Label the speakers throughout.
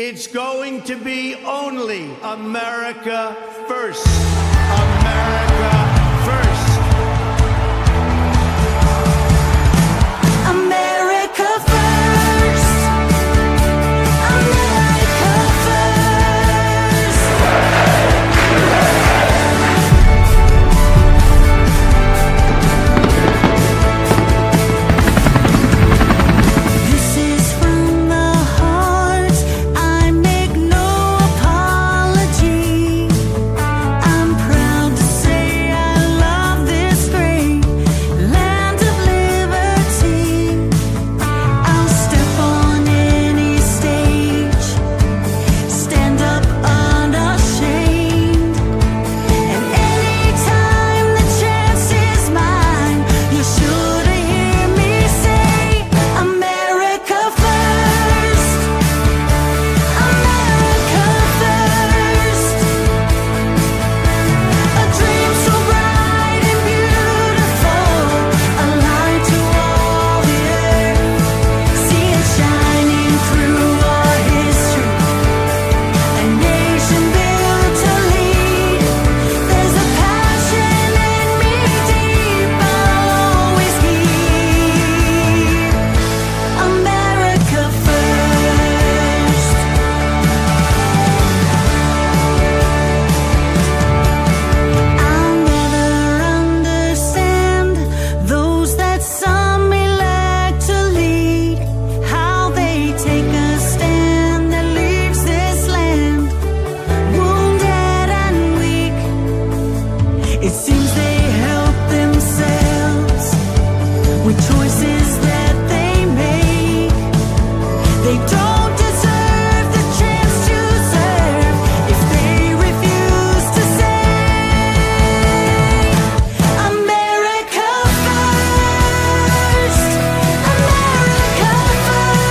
Speaker 1: It's going to be only America first. America first.
Speaker 2: America first. America first. This is from the heart. I make no apology. I'm proud to say I love this great land of liberty. I'll step on any stage, stand up unashamed, and anytime the chance is mine, you're sure to hear me say, America first, America first. A dream so bright and beautiful, a light to all the earth. See it shining through our history, a nation built to lead. There's a passion in me deep, I'll always keep America first. I'll never understand those that some elect to lead, how they take a stand that leaves this land wounded and weak. It seems they help themselves with choices that they make. They don't deserve the chance to serve if they refuse to say, America first, America first.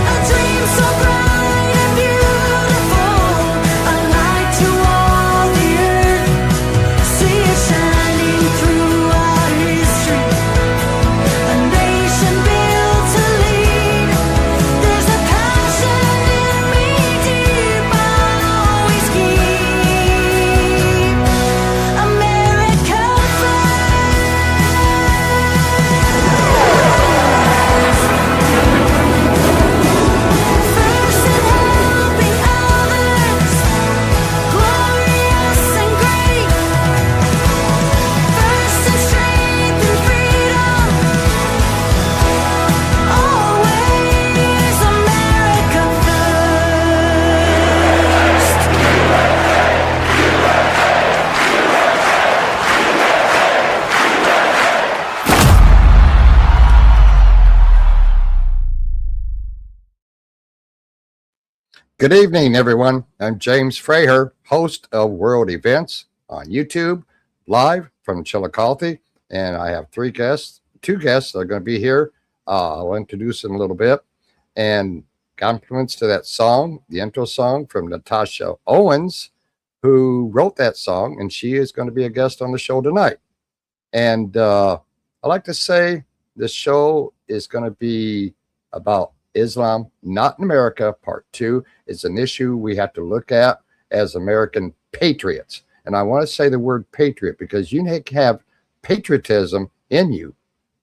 Speaker 2: A dream so bright and beautiful, a light to all the earth. See it shining through our history, a nation built to lead. There's a passion in me deep, I'll always keep America first in helping others, glorious and great. First in strength and freedom, always America first.
Speaker 3: Good evening, everyone. I'm James Fraher, host of World Events on YouTube, live from Chillicothe, and I have two guests that are going to be here. I'll introduce them a little bit, and compliments to that song, the intro song from Natasha Owens, who wrote that song, and she is going to be a guest on the show tonight. And I like to say this show is going to be about Islam, not in America. Part 2 is an issue we have to look at as American patriots. And I want to say the word patriot because you have patriotism in you,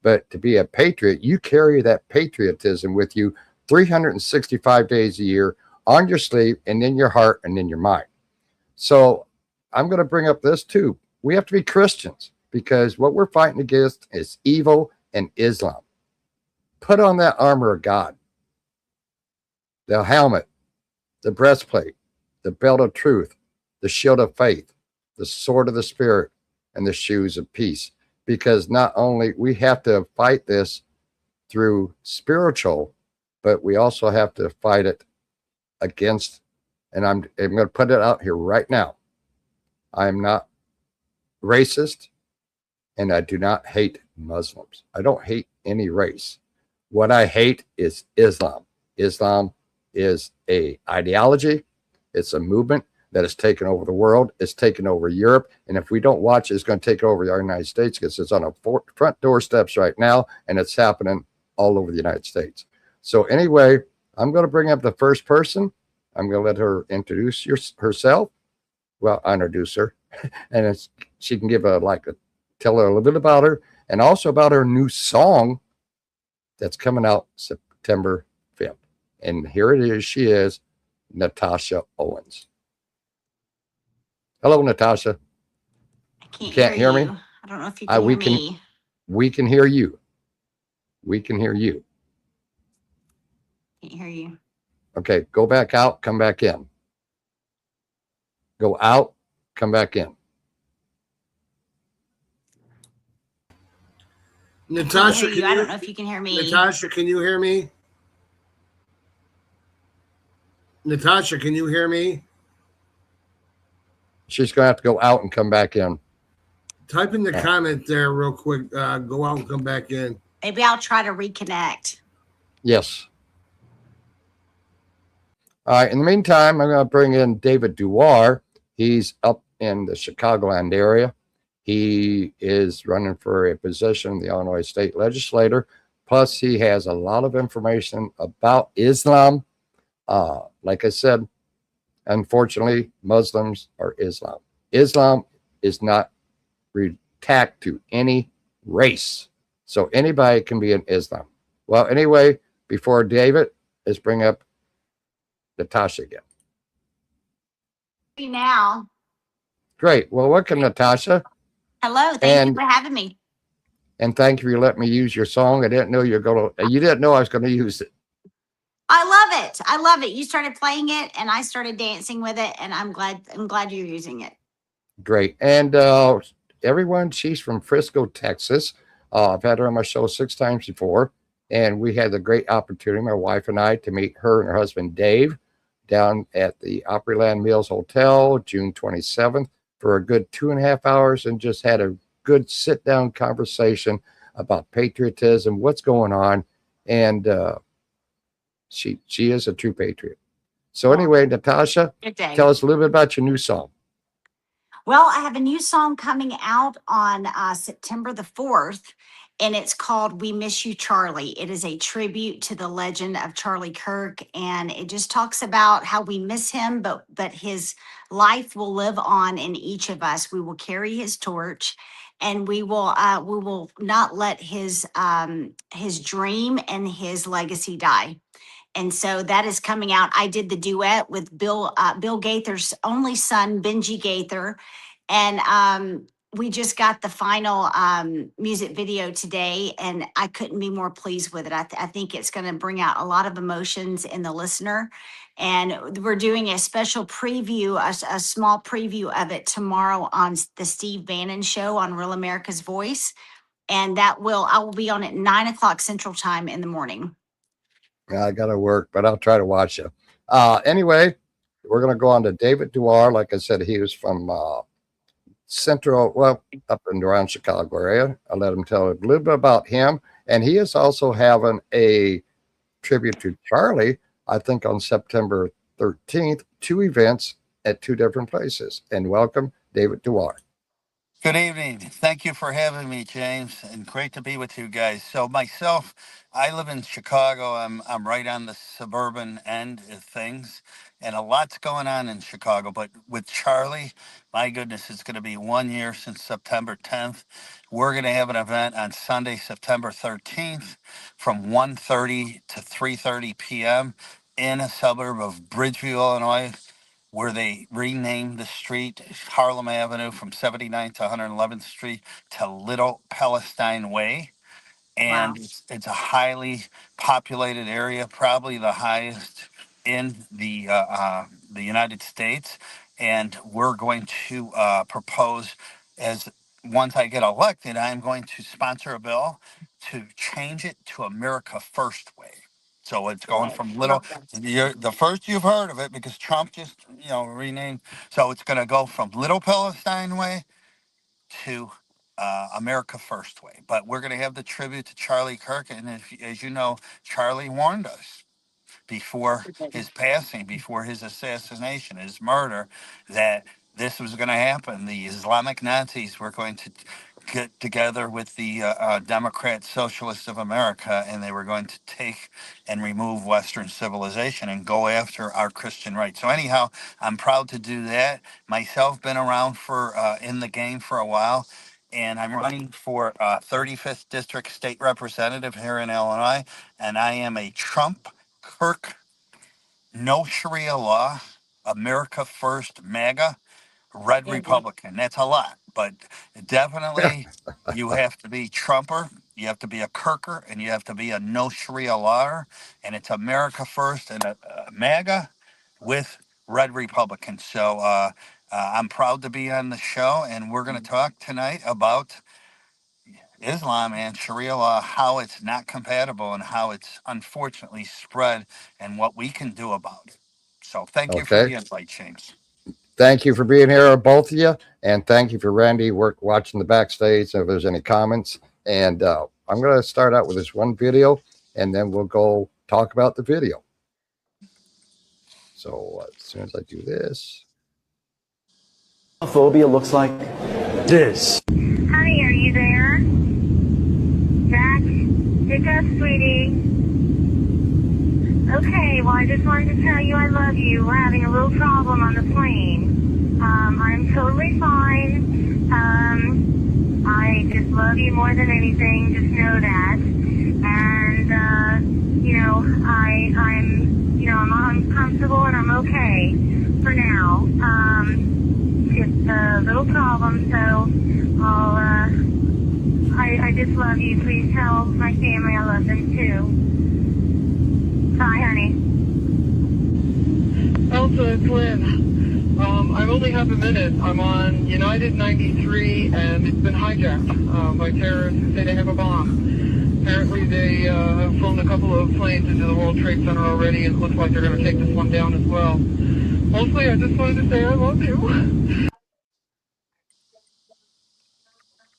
Speaker 3: but to be a patriot, you carry that patriotism with you 365 days a year on your sleeve and in your heart and in your mind. So I'm going to bring up this too. We have to be Christians because what we're fighting against is evil and Islam. Put on that armor of God, the helmet, the breastplate, the belt of truth, the shield of faith, the sword of the Spirit, and the shoes of peace. Because not only we have to fight this through spiritual, but we also have to fight it against, and I'm going to put it out here right now. I'm not racist, and I do not hate Muslims. I don't hate any race. What I hate is Islam. Islam is a ideology. It's a movement that has taken over the world. It's taken over Europe. And if we don't watch, it's going to take over our United States because it's on our front doorsteps right now. And it's happening all over the United States. So anyway, I'm going to bring up the first person. I'm going to let her introduce herself. Well, I introduce her, and she can give tell her a little bit about her, and also about her new song that's coming out September 5th. And here it is. She is Natasha Owens. Hello, Natasha.
Speaker 4: I
Speaker 3: Can't hear me?
Speaker 4: you. I don't know if you can
Speaker 3: we
Speaker 4: hear
Speaker 3: can-
Speaker 4: me.
Speaker 3: We can hear you. We can hear you.
Speaker 4: Can't hear you.
Speaker 3: Okay, go back out, come back in. Go out, come back in.
Speaker 5: Natasha,
Speaker 4: I don't know if you can hear me.
Speaker 5: Natasha, can you hear me? Natasha, can you hear me?
Speaker 3: She's going to have to go out and come back in.
Speaker 5: Type in the comment there real quick. Go out and come back in.
Speaker 4: Maybe I'll try to reconnect.
Speaker 3: Yes. All right. In the meantime, I'm going to bring in David Duar. He's up in the Chicagoland area. He is running for a position in the Illinois State Legislature. Plus, he has a lot of information about Islam. Like I said, unfortunately, Muslims are Islam. Islam is not tacked to any race. So anybody can be in Islam. Well, anyway, before David, let's bring up Natasha again.
Speaker 4: Now.
Speaker 3: Great. Well, welcome, Natasha.
Speaker 4: Hello. Thank you for having me.
Speaker 3: And thank you for letting me use your song. I didn't know you didn't know I was going to use it.
Speaker 4: I love it. I love it. You started playing it and I started dancing with it, and I'm glad you're using it.
Speaker 3: Great. And everyone, she's from Frisco, Texas. I've had her on my show 6 times before, and we had the great opportunity, my wife and I, to meet her and her husband, Dave, down at the Opryland Mills Hotel, June 27th, for a good 2.5 hours, and just had a good sit-down conversation about patriotism, what's going on, and she is a true patriot. So anyway, Natasha, tell us a little bit about your new song.
Speaker 4: Well, I have a new song coming out on September the 4th, and it's called We Miss You, Charlie. It is a tribute to the legend of Charlie Kirk, and it just talks about how we miss him, but his life will live on in each of us. We will carry his torch, and we will not let his dream and his legacy die. And so that is coming out. I did the duet with Bill Gaither's only son, Benji Gaither. And we just got the final music video today, and I couldn't be more pleased with it. I think it's going to bring out a lot of emotions in the listener. And we're doing a special preview, a small preview of it tomorrow on the Steve Bannon Show on Real America's Voice. And I will be on at 9:00 Central Time in the morning.
Speaker 3: I got to work, but I'll try to watch you. Anyway, we're going to go on to David Duar. Like I said, he was from up and around Chicago area. I'll let him tell a little bit about him. And he is also having a tribute to Charlie, I think on September 13th, 2 events at 2 different places. And welcome, David Duar.
Speaker 6: Good evening. Thank you for having me, James, and great to be with you guys. So myself, I live in Chicago. I'm right on the suburban end of things, and a lot's going on in Chicago. But with Charlie, my goodness, it's going to be 1 year since September 10th. We're going to have an event on Sunday, September 13th, from 1:30 to 3:30 p.m. in a suburb of Bridgeview, Illinois, where they renamed the street Harlem Avenue from 79th to 111th Street to Little Palestine Way. And
Speaker 4: Wow.
Speaker 6: it's a highly populated area, probably the highest in the United States. And we're going to propose, as once I get elected, I'm going to sponsor a bill to change it to America First Way. So it's going from the first you've heard of it, because Trump just, renamed. So it's going to go from Little Palestine Way to America First Way. But we're going to have the tribute to Charlie Kirk. And as you know, Charlie warned us before his passing, before his assassination, his murder, that this was going to happen. The Islamic Nazis were going to get together with the Democrat Socialists of America, and they were going to take and remove Western civilization and go after our Christian rights. So anyhow, I'm proud to do that. Myself, been around for in the game for a while, and I'm running for 35th District State Representative here in Illinois, and I am a Trump, Kirk, no Sharia law, America First, MAGA, red
Speaker 4: Indeed.
Speaker 6: Republican. That's a lot, but definitely you have to be Trumper, you have to be a Kirker, and you have to be a no Sharia lawer, and it's America First and a MAGA with red Republicans. So I'm proud to be on the show, and we're going to talk tonight about Islam and Sharia law, how it's not compatible and how it's unfortunately spread and what we can do about it. So thank you for
Speaker 3: Okay.
Speaker 6: the invite, James.
Speaker 3: Thank you for being here, both of you. And thank you for Randy watching the backstage. If there's any comments. And I'm going to start out with this one video, and then we'll go talk about the video. So as soon as I do this.
Speaker 7: Phobia looks like this.
Speaker 8: Honey, are you there? Jack, pick up, sweetie. Okay, well, I just wanted to tell you I love you. We're having a little problem on the plane. I'm totally fine. I just love you more than anything. Just know that. And, I'm uncomfortable and I'm okay for now. Just a little problem, so I just love you. Please tell my family I love them too. Bye, honey.
Speaker 9: Elsa, it's Lynn. I'm only half a minute. I'm on United 93, and it's been hijacked by terrorists who say they have a bomb. Apparently, they have flown a couple of planes into the World Trade Center already, and it looks like they're going to take this one down as well. Mostly, I just wanted to say I love you.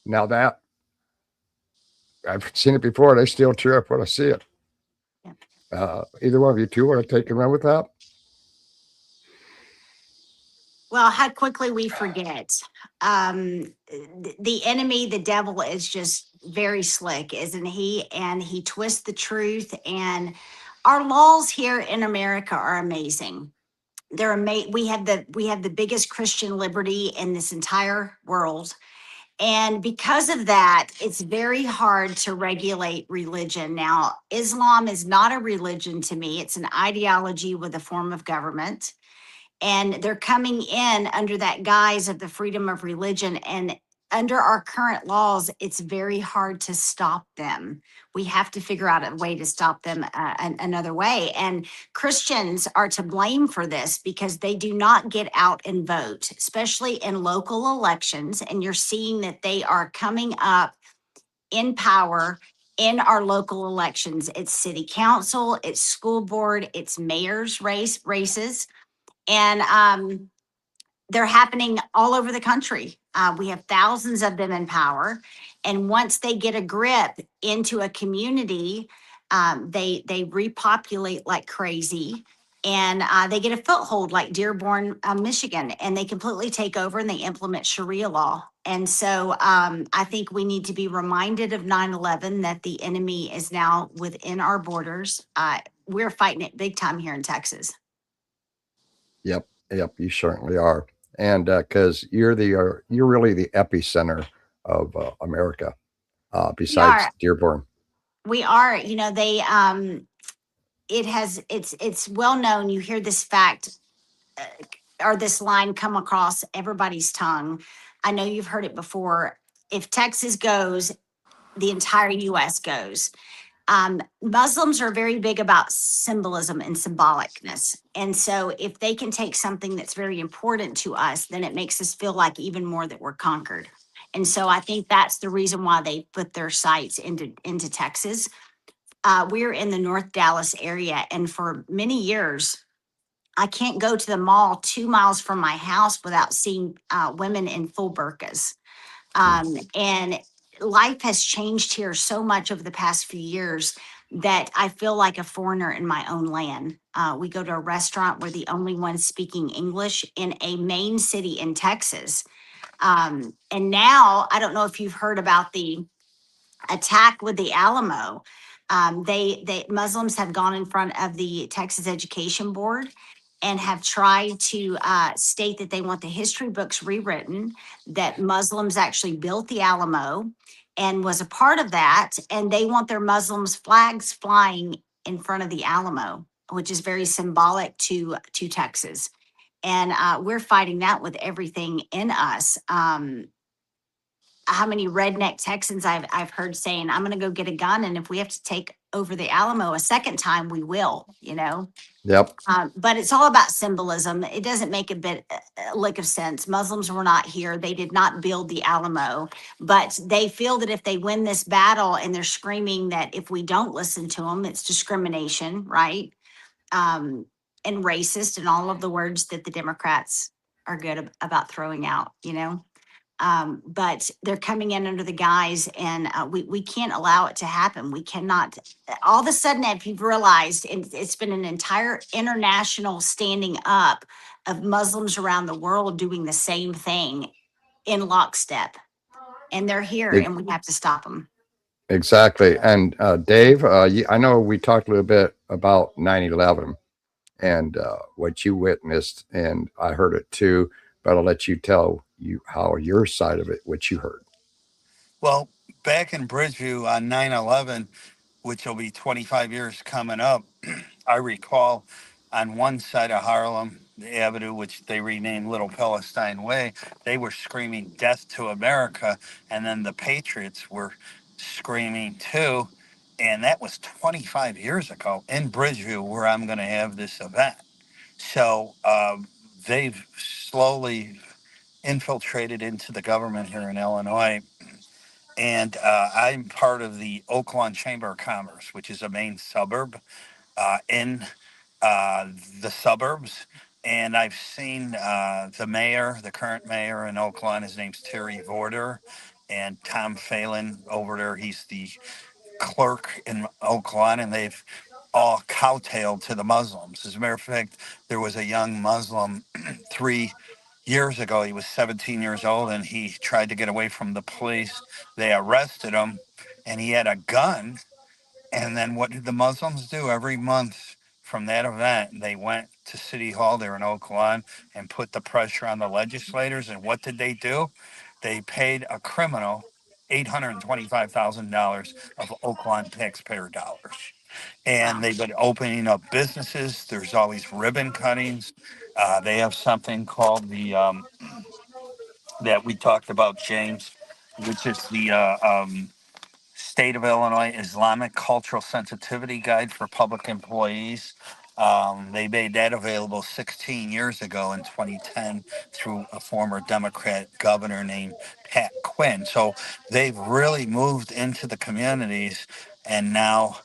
Speaker 3: Now that I've seen it before, and I still cheer up when I see it. Either one of you two want to take and run with that?
Speaker 4: Well, how quickly we forget. The enemy, the devil, is just very slick, isn't he? And he twists the truth. And our laws here in America are amazing. They're we have the biggest Christian liberty in this entire world. And because of that, it's very hard to regulate religion. Now, Islam is not a religion to me. It's an ideology with a form of government. And they're coming in under that guise of the freedom of religion. And under our current laws, it's very hard to stop them. We have to figure out a way to stop them another way. And Christians are to blame for this because they do not get out and vote, especially in local elections. And you're seeing that they are coming up in power in our local elections. It's city council, it's school board, it's mayor's races. And they're happening all over the country. We have thousands of them in power. And once they get a grip into a community, they repopulate like crazy. And they get a foothold like Dearborn, Michigan, and they completely take over and they implement Sharia law. And so I think we need to be reminded of 9/11, that the enemy is now within our borders. We're fighting it big time here in Texas.
Speaker 3: Yep, you certainly are. And because you're really the epicenter of America, besides Dearborn.
Speaker 4: We are, it's well known. You hear this fact or this line come across everybody's tongue. I know you've heard it before. If Texas goes, the entire U.S. goes. Muslims are very big about symbolism and symbolicness. And so if they can take something that's very important to us, then it makes us feel like even more that we're conquered. And so I think that's the reason why they put their sights into Texas. We're in the North Dallas area. And for many years, I can't go to the mall 2 miles from my house without seeing women in full burqas. And life has changed here so much over the past few years that I feel like a foreigner in my own land. We go to a restaurant, we're the only ones speaking English in a main city in Texas. And now I don't know if you've heard about the attack with the Alamo. They Muslims have gone in front of the Texas Education Board and have tried to state that they want the history books rewritten, that Muslims actually built the Alamo and was a part of that, and they want their Muslims flags flying in front of the Alamo, which is very symbolic to Texas. And we're fighting that with everything in us. How many redneck Texans I've heard saying, I'm gonna go get a gun, and if we have to take over the Alamo a second time, we will, you know?
Speaker 3: Yep.
Speaker 4: But it's all about symbolism. It doesn't make a lick of sense. Muslims were not here. They did not build the Alamo, but they feel that if they win this battle, and they're screaming that if we don't listen to them, it's discrimination, right? And racist, and all of the words that the Democrats are good about throwing out, you know? But they're coming in under the guise, and we can't allow it to happen. We cannot. All of a sudden, if you've realized, it's been an entire international standing up of Muslims around the world doing the same thing in lockstep, and they're here,
Speaker 3: Ex-
Speaker 4: and we have to stop them.
Speaker 3: Exactly. And Dave, I know we talked a little bit about 9/11 and what you witnessed, and I heard it too, but I'll let you tell you how your side of it, what you heard.
Speaker 6: Well, back in Bridgeview on 9/11, which will be 25 years coming up, I recall on one side of Harlem Avenue, which they renamed Little Palestine Way, they were screaming death to America. And then the Patriots were screaming too. And that was 25 years ago in Bridgeview, where I'm going to have this event. So they've slowly infiltrated into the government here in Illinois. And I'm part of the Oaklawn Chamber of Commerce, which is a main suburb in the suburbs. And I've seen the mayor, the current mayor in Oaklawn, his name's Terry Vorder, and Tom Phelan over there. He's the clerk in Oaklawn, and they've all cowtailed to the Muslims. As a matter of fact, there was a young Muslim 3 years ago. He was 17 years old, and he tried to get away from the police. They arrested him, and he had a gun. And then what did the Muslims do? Every month from that event, they went to City Hall there in Oak Lawn and put the pressure on the legislators. And what did they do? They paid a criminal $825,000 of Oak Lawn taxpayer dollars. And they've been opening up businesses. There's always ribbon cuttings. They have something called that we talked about, James, which is the State of Illinois Islamic Cultural Sensitivity Guide for Public Employees. They made that available 16 years ago in 2010 through a former Democrat governor named Pat Quinn. So they've really moved into the communities, and now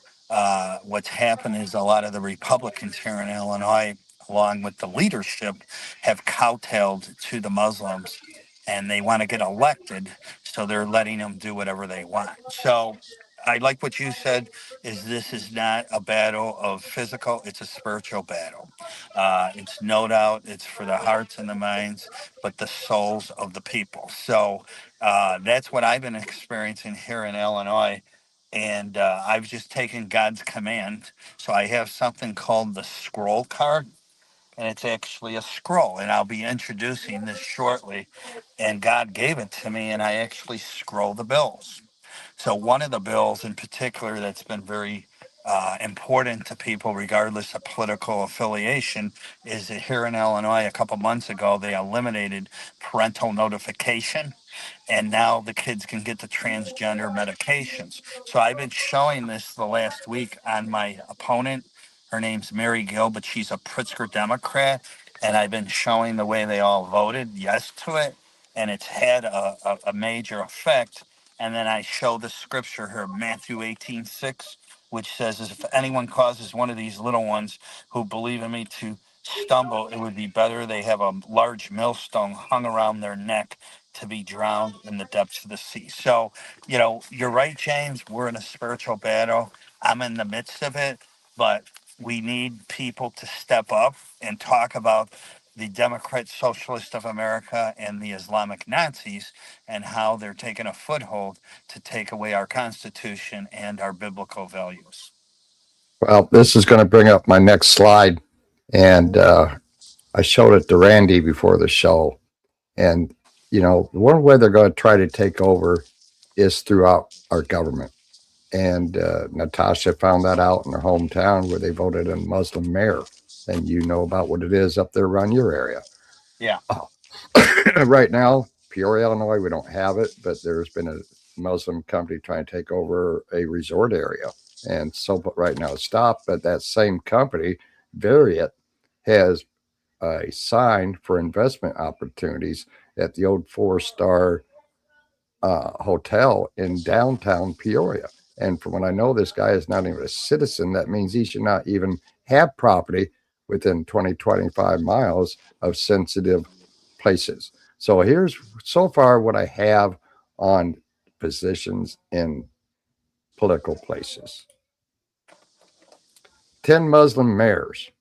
Speaker 6: what's happened is a lot of the Republicans here in Illinois, along with the leadership, have kowtowed to the Muslims, and they want to get elected, so they're letting them do whatever they want. So I like what you said, is this is not a battle of physical, it's a spiritual battle. It's no doubt, it's for the hearts and the minds, but the souls of the people. So that's what I've been experiencing here in Illinois. And I've just taken God's command. So I have something called the scroll card, and it's actually a scroll, and I'll be introducing this shortly. And God gave it to me, and I actually scroll the bills. So one of the bills in particular that's been very important to people, regardless of political affiliation, is that here in Illinois a couple months ago they eliminated parental notification, and now the kids can get the transgender medications. So I've been showing this the last week on my opponent. Her name's Mary Gill, but she's a Pritzker Democrat, and I've been showing the way they all voted yes to it, and it's had a major effect. And then I show the scripture here, Matthew 18:6, which says, if anyone causes one of these little ones who believe in me to stumble, it would be better they have a large millstone hung around their neck to be drowned in the depths of the sea. So, you're right, James. We're in a spiritual battle. I'm in the midst of it, but we need people to step up and talk about the Democrat Socialist of America and the Islamic Nazis, and how they're taking a foothold to take away our Constitution and our biblical values.
Speaker 3: Well, this is going to bring up my next slide. And I showed it to Randy before the show. And, you know, one way they're going to try to take over is throughout our government. And Natasha found that out in her hometown where they voted a Muslim mayor. And you know about what it is up there around your area.
Speaker 6: Yeah.
Speaker 3: Right now, Peoria, Illinois, we don't have it, but there's been a Muslim company trying to take over a resort area. And so, but right now it's stopped. But that same company, Variet, has a sign for investment opportunities at the old 4-star hotel in downtown Peoria. And from what I know, this guy is not even a citizen. That means he should not even have property within 20, 25 miles of sensitive places. So here's so far what I have on positions in political places. 10 Muslim mayors.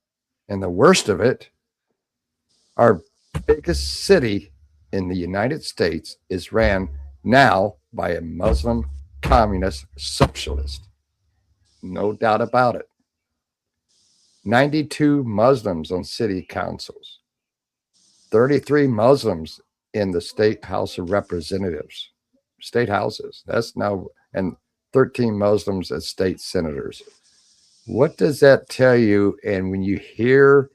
Speaker 3: And the worst of it, our biggest city in the United States is ran now by a Muslim communist socialist. No doubt about it. 92 Muslims on city councils. 33 Muslims in the state House of Representatives. State houses. That's now, and 13 Muslims as state senators. What does that tell you? And when you hear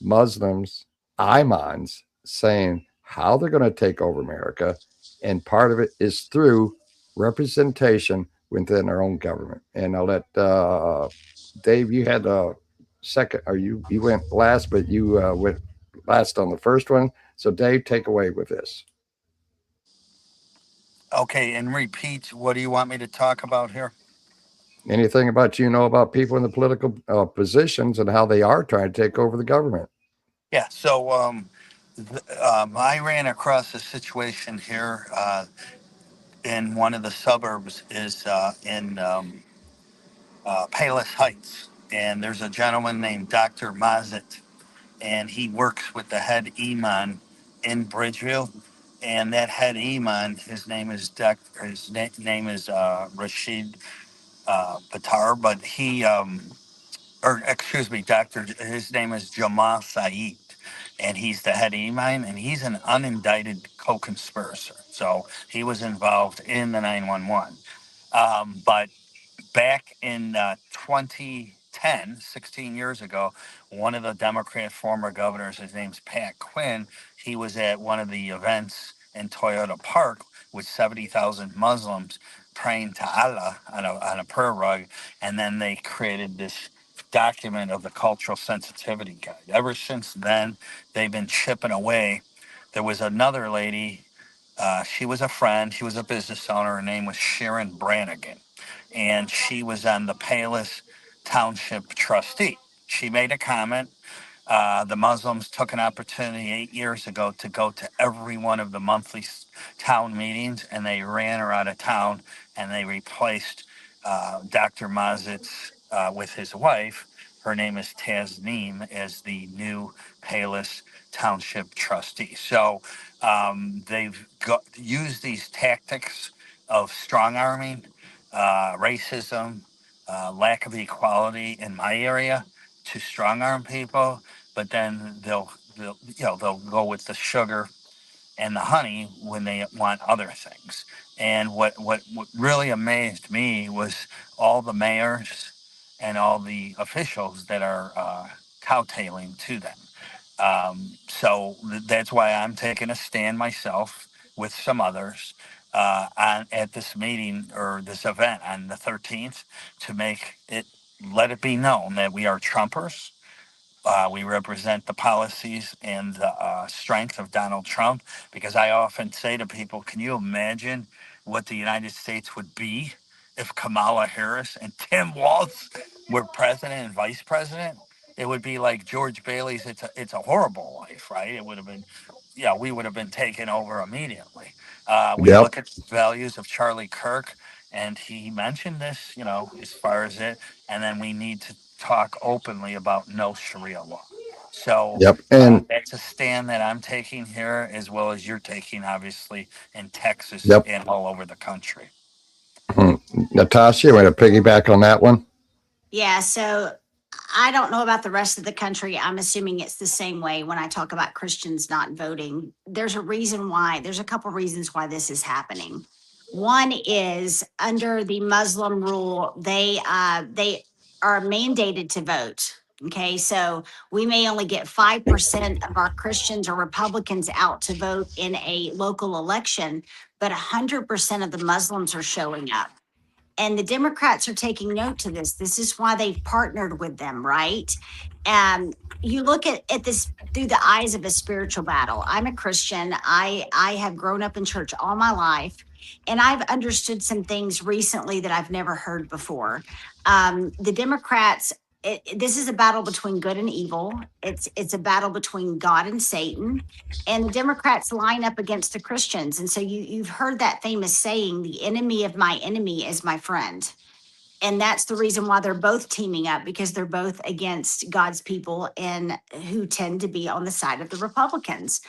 Speaker 3: Muslims, imams, saying how they're going to take over America, and part of it is through representation within our own government. And I'll let Dave, you had a second, or you went last, but you went last on the first one. So Dave, take away with this.
Speaker 6: Okay, and repeat, what do you want me to talk about here?
Speaker 3: Anything about you know about people in the political positions and how they are trying to take over the government?
Speaker 6: Yeah, so I ran across a situation here in one of the suburbs is in Palos Heights. And there's a gentleman named Dr. Mazet, and he works with the head imam in Bridgeville. And that head imam, his name is Rashid Batar, but he or excuse me, Doctor. His name is Jamal Saeed, and he's the head imam, and he's an unindicted co-conspirator. So he was involved in the 911. But back in 2010, 16 years ago, one of the Democrat former governors, his name's Pat Quinn, he was at one of the events in Toyota Park with 70,000 Muslims praying to Allah on a prayer rug, and then they created this document of the cultural sensitivity guide. Ever since then, they've been chipping away. There was another lady, she was a friend, she was a business owner, her name was Sharon Brannigan, and she was on the Palos Township trustee. She made a comment. The Muslims took an opportunity 8 years ago to go to every one of the monthly town meetings, and they ran her out of town, and they replaced Dr. Mazit's with his wife. Her name is Tasneem, as the new Palos Township trustee. So they've used these tactics of strong arming, racism, lack of equality in my area to strong arm people, but then they'll go with the sugar and the honey when they want other things. And what really amazed me was all the mayors and all the officials that are cowtailing to them. That's why I'm taking a stand myself with some others at this meeting or this event on the 13th to let it be known that we are Trumpers. We represent the policies and the strength of Donald Trump, because I often say to people, can you imagine what the United States would be if Kamala Harris and Tim Walz were president and vice president? It would be like George Bailey's It's a Horrible Life, right? It would have been, we would have been taken over immediately. We
Speaker 3: Yep.
Speaker 6: look at the values of Charlie Kirk, and he mentioned this, as far as it, and then we need to talk openly about no Sharia law. So
Speaker 3: Yep. And
Speaker 6: that's a stand that I'm taking here, as well as you're taking, obviously, in Texas
Speaker 3: yep.
Speaker 6: and all over the country.
Speaker 3: Natasha, you want to piggyback on that one?
Speaker 4: Yeah, so I don't know about the rest of the country. I'm assuming it's the same way when I talk about Christians not voting. There's a reason why, there's a couple reasons why this is happening. One is under the Muslim rule, they are mandated to vote. Okay, so we may only get 5% of our Christians or Republicans out to vote in a local election, but 100% of the Muslims are showing up. And the Democrats are taking note to this. This is why they've partnered with them, right? And you look at this through the eyes of a spiritual battle. I'm a Christian. I have grown up in church all my life, and I've understood some things recently that I've never heard before. The Democrats, this is a battle between good and evil. It's a battle between God and Satan, and the Democrats line up against the Christians. And so you've heard that famous saying, "The enemy of my enemy is my friend." And that's the reason why they're both teaming up, because they're both against God's people and who tend to be on the side of the Republicans.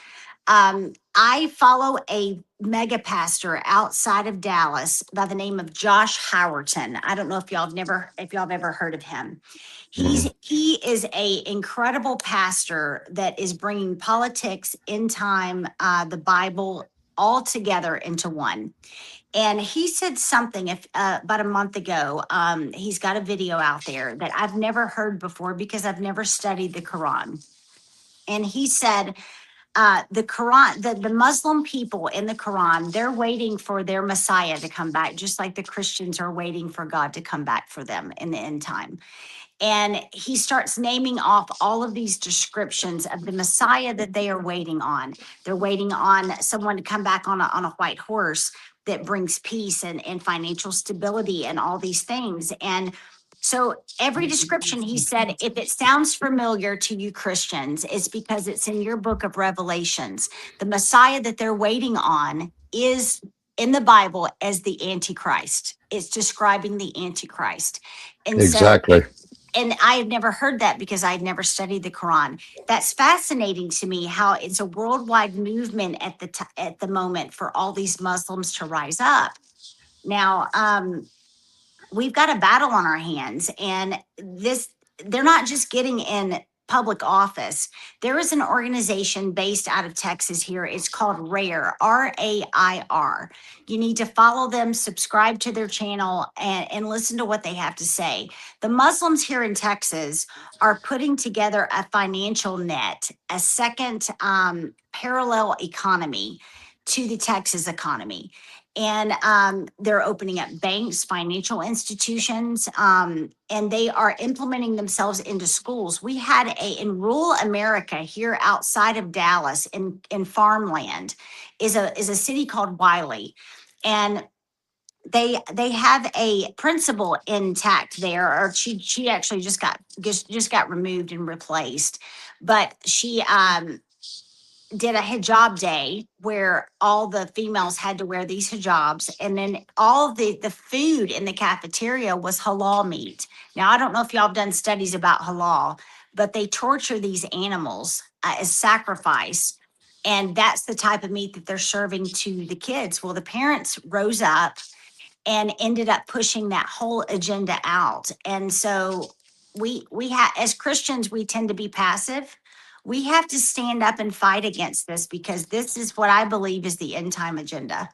Speaker 4: I follow a mega pastor outside of Dallas by the name of Josh Howerton. I don't know if y'all have ever heard of him. He is a incredible pastor that is bringing politics, end time, the Bible all together into one. And he said something about a month ago. He's got a video out there that I've never heard before because I've never studied the Quran. And he said, the Quran, the Muslim people in the Quran, they're waiting for their Messiah to come back, just like the Christians are waiting for God to come back for them in the end time. And he starts naming off all of these descriptions of the Messiah that they are waiting on. They're waiting on someone to come back on a white horse that brings peace and financial stability and all these things. And so every description, he said, if it sounds familiar to you Christians, it's because it's in your book of Revelations. The Messiah that they're waiting on is in the Bible as the Antichrist. It's describing the Antichrist. And
Speaker 3: Exactly.
Speaker 4: and I had never heard that because I had never studied the Quran. That's fascinating to me, how it's a worldwide movement at the moment for all these Muslims to rise up. Now, we've got a battle on our hands, and they're not just getting in public office. There is an organization based out of Texas here. It's called RAIR, RAIR. You need to follow them, subscribe to their channel, and listen to what they have to say. The Muslims here in Texas are putting together a financial net, a second parallel economy to the Texas economy. And they're opening up banks, financial institutions, and they are implementing themselves into schools. We had in rural America here outside of Dallas in farmland is a city called Wiley. And they have a principal intact there, or she actually just got removed and replaced. But she did a hijab day where all the females had to wear these hijabs, and then all the food in the cafeteria was halal meat. Now, I don't know if y'all have done studies about halal, but they torture these animals as sacrifice, and that's the type of meat that they're serving to the kids. Well, the parents rose up and ended up pushing that whole agenda out. And so we have, as Christians, we tend to be passive. We have to stand up and fight against this, because this is what I believe is the end time agenda.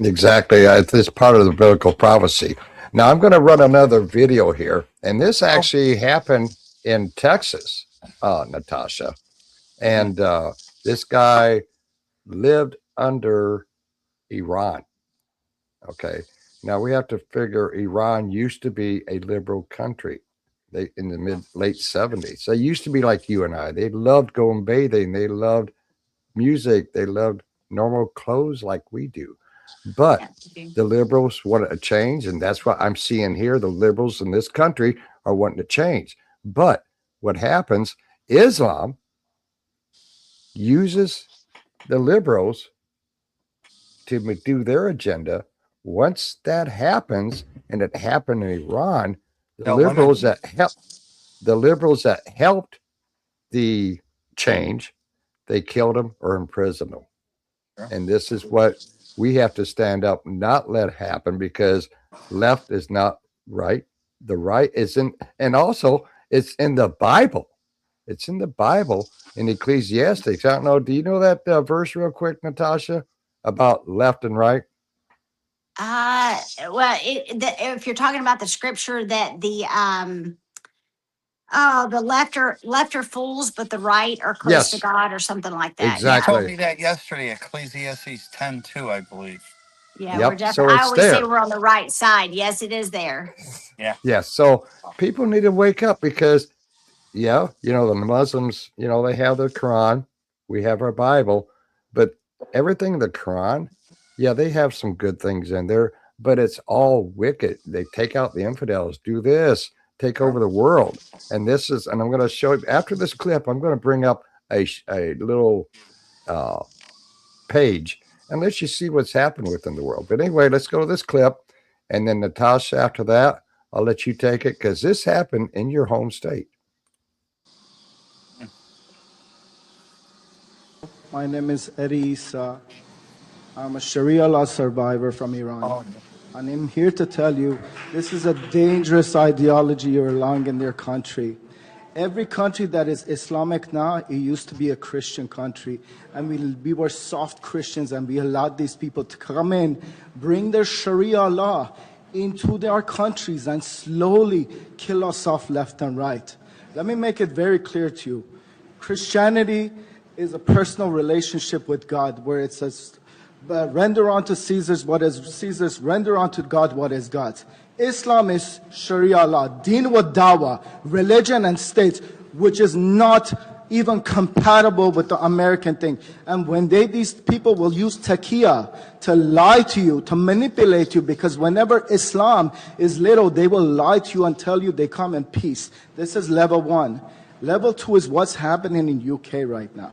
Speaker 3: Exactly. It's part of the biblical prophecy. Now I'm going to run another video here, and this actually happened in Texas, Natasha. And this guy lived under Iran. Okay. Now we have to figure Iran used to be a liberal country. They in the late 70s. They used to be like you and I. They loved going bathing. They loved music. They loved normal clothes like we do. But the liberals want a change, and that's what I'm seeing here. The liberals in this country are wanting to change. But what happens, Islam uses the liberals to do their agenda. Once that happens, and it happened in Iran, the liberals that helped the change, they killed them or imprisoned them.
Speaker 6: Sure.
Speaker 3: And this is what we have to stand up, not let happen, because left is not right. The right isn't, and also it's in the Bible. It's in the Bible in Ecclesiastes. I don't know. Do you know that verse real quick, Natasha, about left and right?
Speaker 4: Well, if you're talking about the scripture that the left are fools, but the right are close to
Speaker 3: Yes.
Speaker 4: God, or something like that.
Speaker 3: Exactly.
Speaker 6: You told me that yesterday, Ecclesiastes 10:2, I believe.
Speaker 4: Yeah,
Speaker 3: Yep,
Speaker 4: we're definitely.
Speaker 3: so
Speaker 4: I
Speaker 3: it's
Speaker 4: always say
Speaker 3: there.
Speaker 4: we're on the right side. Yes, it is there.
Speaker 3: Yes. So people need to wake up because, yeah, the Muslims, they have the Quran, we have our Bible, but everything in the Quran, yeah, they have some good things in there, but it's all wicked. They take out the infidels, do this, take over the world. And I'm going to show you after this clip, I'm going to bring up a little page and let you see what's happened within the world. But anyway, let's go to this clip. And then Natasha, after that, I'll let you take it because this happened in your home state.
Speaker 10: My name is Eddie Issa. I'm a Sharia law survivor from Iran. And I'm here to tell you this is a dangerous ideology you're allowing in their country. Every country that is Islamic now, it used to be a Christian country. And we were soft Christians and we allowed these people to come in, bring their Sharia law into their countries and slowly kill us off left and right. Let me make it very clear to you. Christianity is a personal relationship with God where it says, render unto Caesar's what is Caesar's, render unto God what is God's. Islam is Sharia law, deen wa dawah, religion and state, which is not even compatible with the American thing. And when these people will use taqiyya to lie to you, to manipulate you, because whenever Islam is little, they will lie to you and tell you they come in peace. This is level 1. Level 2 is what's happening in UK right now,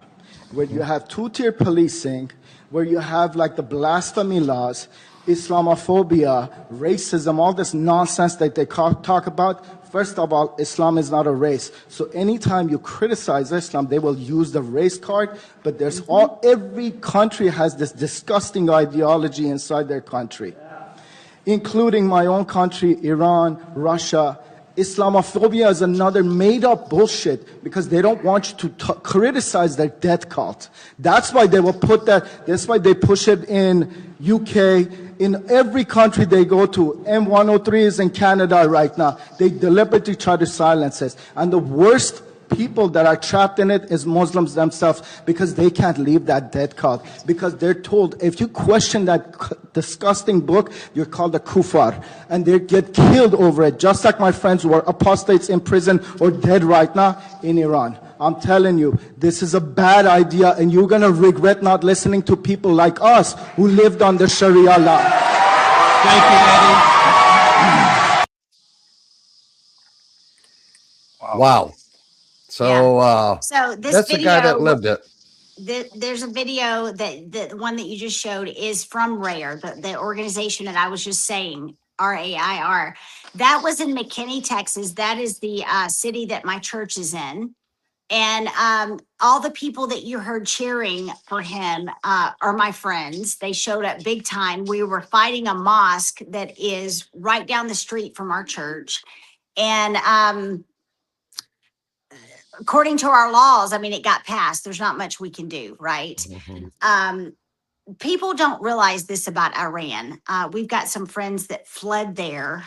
Speaker 10: where you have two-tier policing, where you have like the blasphemy laws, Islamophobia, racism, all this nonsense that they talk about. First of all, Islam is not a race. So anytime you criticize Islam, they will use the race card. But every country has this disgusting ideology inside their country, including my own country, Iran, Russia. Islamophobia is another made-up bullshit because they don't want you to criticize their death cult. That's why they will put that. That's why they push it in UK. In every country they go to. M103 is in Canada right now. They deliberately try to silence us. And the worst people that are trapped in it is Muslims themselves, because they can't leave that death cult. Because they're told, if you question that disgusting book, you're called a kufar. And they get killed over it, just like my friends who are apostates in prison or dead right now in Iran. I'm telling you, this is a bad idea, and you're going to regret not listening to people like us who lived under Sharia law. Thank you, Eddie.
Speaker 3: Wow. So,
Speaker 4: So this
Speaker 3: that's the guy that
Speaker 4: video,
Speaker 3: lived it.
Speaker 4: there's a video that the one that you just showed is from RAIR, the organization that I was just saying, RAIR. That was in McKinney, Texas. That is the city that my church is in. And all the people that you heard cheering for him are my friends. They showed up big time. We were fighting a mosque that is right down the street from our church. And according to our laws, I mean, it got passed. There's not much we can do, right? People don't realize this about Iran. We've got some friends that fled there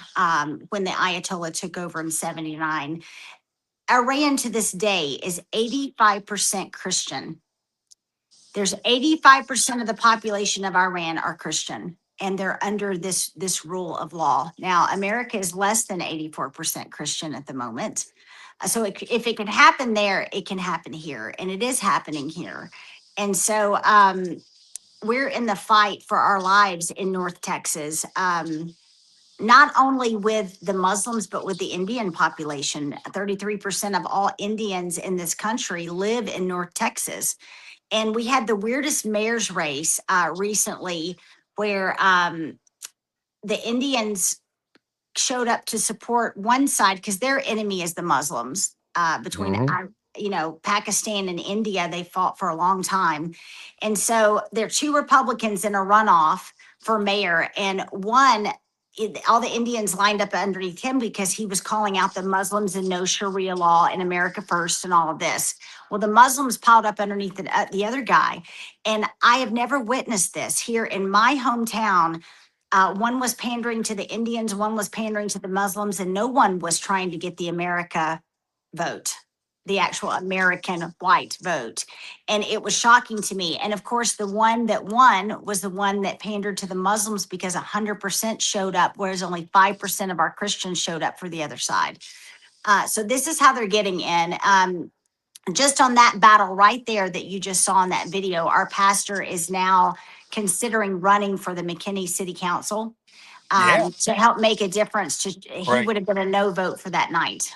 Speaker 4: when the Ayatollah took over in 79. Iran to this day is 85% Christian. There's 85% of the population of Iran are Christian, and they're under this rule of law. Now, America is less than 84% Christian at the moment. So if it can happen there, it can happen here, and it is happening here. And so we're in the fight for our lives in North Texas. Not only with the Muslims, but with the Indian population. 33% of all Indians in this country live in North Texas. And we had the weirdest mayor's race recently where the Indians showed up to support one side because their enemy is the Muslims between Pakistan and India, they fought for a long time. And so there are two Republicans in a runoff for mayor, and all the Indians lined up underneath him because he was calling out the Muslims and no Sharia law and America first and all of this. Well, the Muslims piled up underneath the other guy. And I have never witnessed this here in my hometown. One was pandering to the Indians, one was pandering to the Muslims, and no one was trying to get the America vote, the actual American white vote. And it was shocking to me. And of course, the one that won was the one that pandered to the Muslims because 100% showed up, whereas only 5% of our Christians showed up for the other side. So this is how they're getting in. Just on that battle right there that you just saw in that video, our pastor is now considering running for the McKinney City Council
Speaker 6: Yeah.
Speaker 4: to help make a difference. He
Speaker 6: Right.
Speaker 4: would have been a no vote for that night.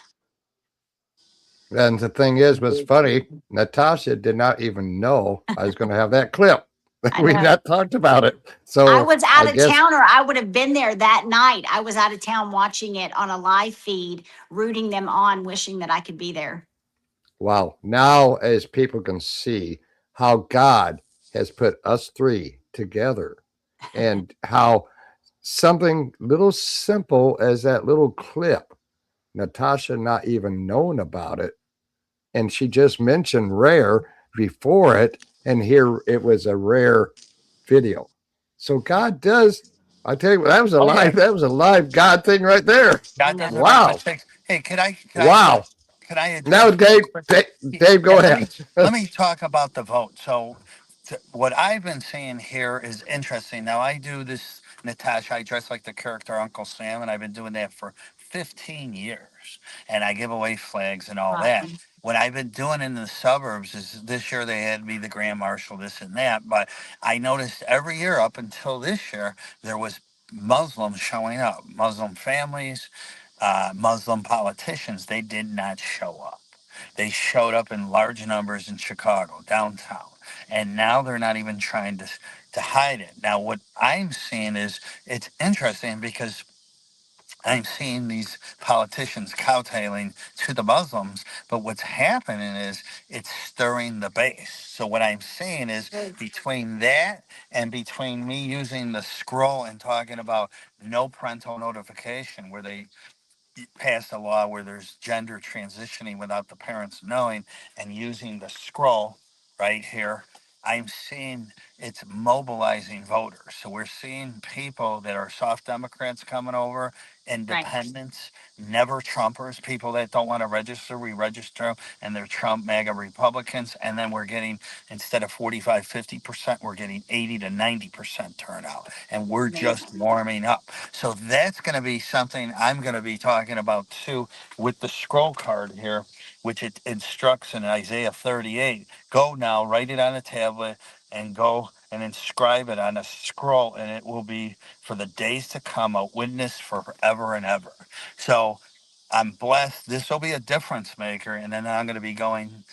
Speaker 3: And the thing is, what's funny, Natasha did not even know I was going to have that clip.
Speaker 4: I
Speaker 3: We
Speaker 4: know.
Speaker 3: not talked about it. So
Speaker 4: I was out of
Speaker 3: guess-
Speaker 4: town, or I would have been there that night. I was out of town watching it on a live feed, rooting them on, wishing that I could be there.
Speaker 3: Wow. Now, as people can see how God has put us three together and how something little simple as that little clip, Natasha not even known about it. And she just mentioned rare before it. And here it was a rare video. So God does, I tell you, that was a
Speaker 6: Oh, yeah.
Speaker 3: live, that was a live God thing right there.
Speaker 6: God doesn't
Speaker 3: Wow.
Speaker 6: make mistakes. Hey, can I
Speaker 3: Wow.
Speaker 6: can I address
Speaker 3: Now, Dave, Dave, go
Speaker 6: Yeah,
Speaker 3: ahead.
Speaker 6: Let me talk about the vote. So, what I've been saying here is interesting. Now, I do this, Natasha. I dress like the character Uncle Sam, and I've been doing that for 15 years. And I give away flags and all that.
Speaker 4: Awesome.
Speaker 6: What I've been doing in the suburbs is this year they had me the Grand Marshal, this and that. But I noticed every year up until this year, there was Muslims showing up, Muslim families, Muslim politicians. They did not show up. They showed up in large numbers in Chicago, downtown. And now they're not even trying to hide it. Now, what I'm seeing is it's interesting because I'm seeing these politicians kowtailing to the Muslims, but what's happening is it's stirring the base. So what I'm saying is between that and between me using the scroll and talking about no parental notification, where they passed a law where there's gender transitioning without the parents knowing, and using the scroll right here, I'm seeing it's mobilizing voters. So we're seeing people that are soft Democrats coming over, independents, never Trumpers, people that don't want to register, we register them, and they're Trump MAGA Republicans. And then we're getting, instead of 45, 50%, we're getting 80 to 90% turnout. And we're just warming up. So that's going to be something I'm going to be talking about too with the scroll card here, which it instructs in Isaiah 38. Go now, write it on a tablet, and go and inscribe it on a scroll, and it will be for the days to come, a witness forever and ever. So I'm blessed. This will be a difference maker. And then I'm going to be going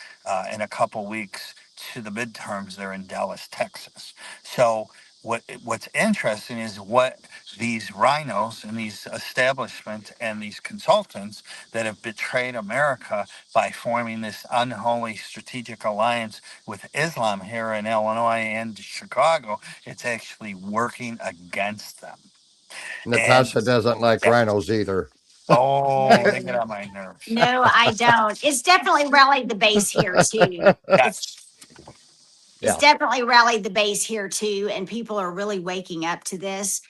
Speaker 6: in a couple weeks to the midterms there in Dallas, Texas. So what's interesting is what these rhinos and these establishments and these consultants that have betrayed America by forming this unholy strategic alliance with Islam here in Illinois and Chicago, it's actually working against them.
Speaker 3: Natasha doesn't like
Speaker 6: Yeah.
Speaker 3: rhinos either.
Speaker 6: Oh, they get on my nerves.
Speaker 4: No, I don't. It's definitely rallied the base here too.
Speaker 6: Yes.
Speaker 3: Yeah.
Speaker 4: It's definitely rallied the base here too, and people are really waking up to this.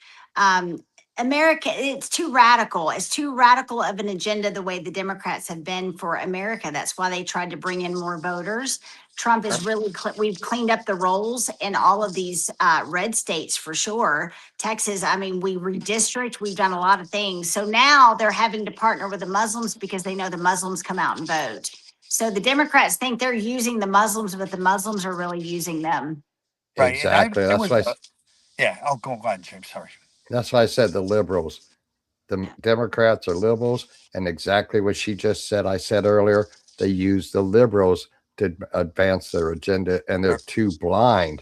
Speaker 4: America, it's too radical. It's too radical of an agenda the way the Democrats have been for America. That's why they tried to bring in more voters. Trump is really, we've cleaned up the rolls in all of these red states for sure. Texas, I mean, we redistrict, we've done a lot of things. So now they're having to partner with the Muslims because they know the Muslims come out and vote. So the Democrats think they're using the Muslims, but the Muslims are really using them.
Speaker 6: Right.
Speaker 3: Exactly.
Speaker 6: And
Speaker 3: That's why.
Speaker 6: yeah. Oh, go on, James. Sorry.
Speaker 3: That's why I said the liberals. The Democrats are liberals, and exactly what she just said. I said earlier, they use the liberals to advance their agenda, and they're too blind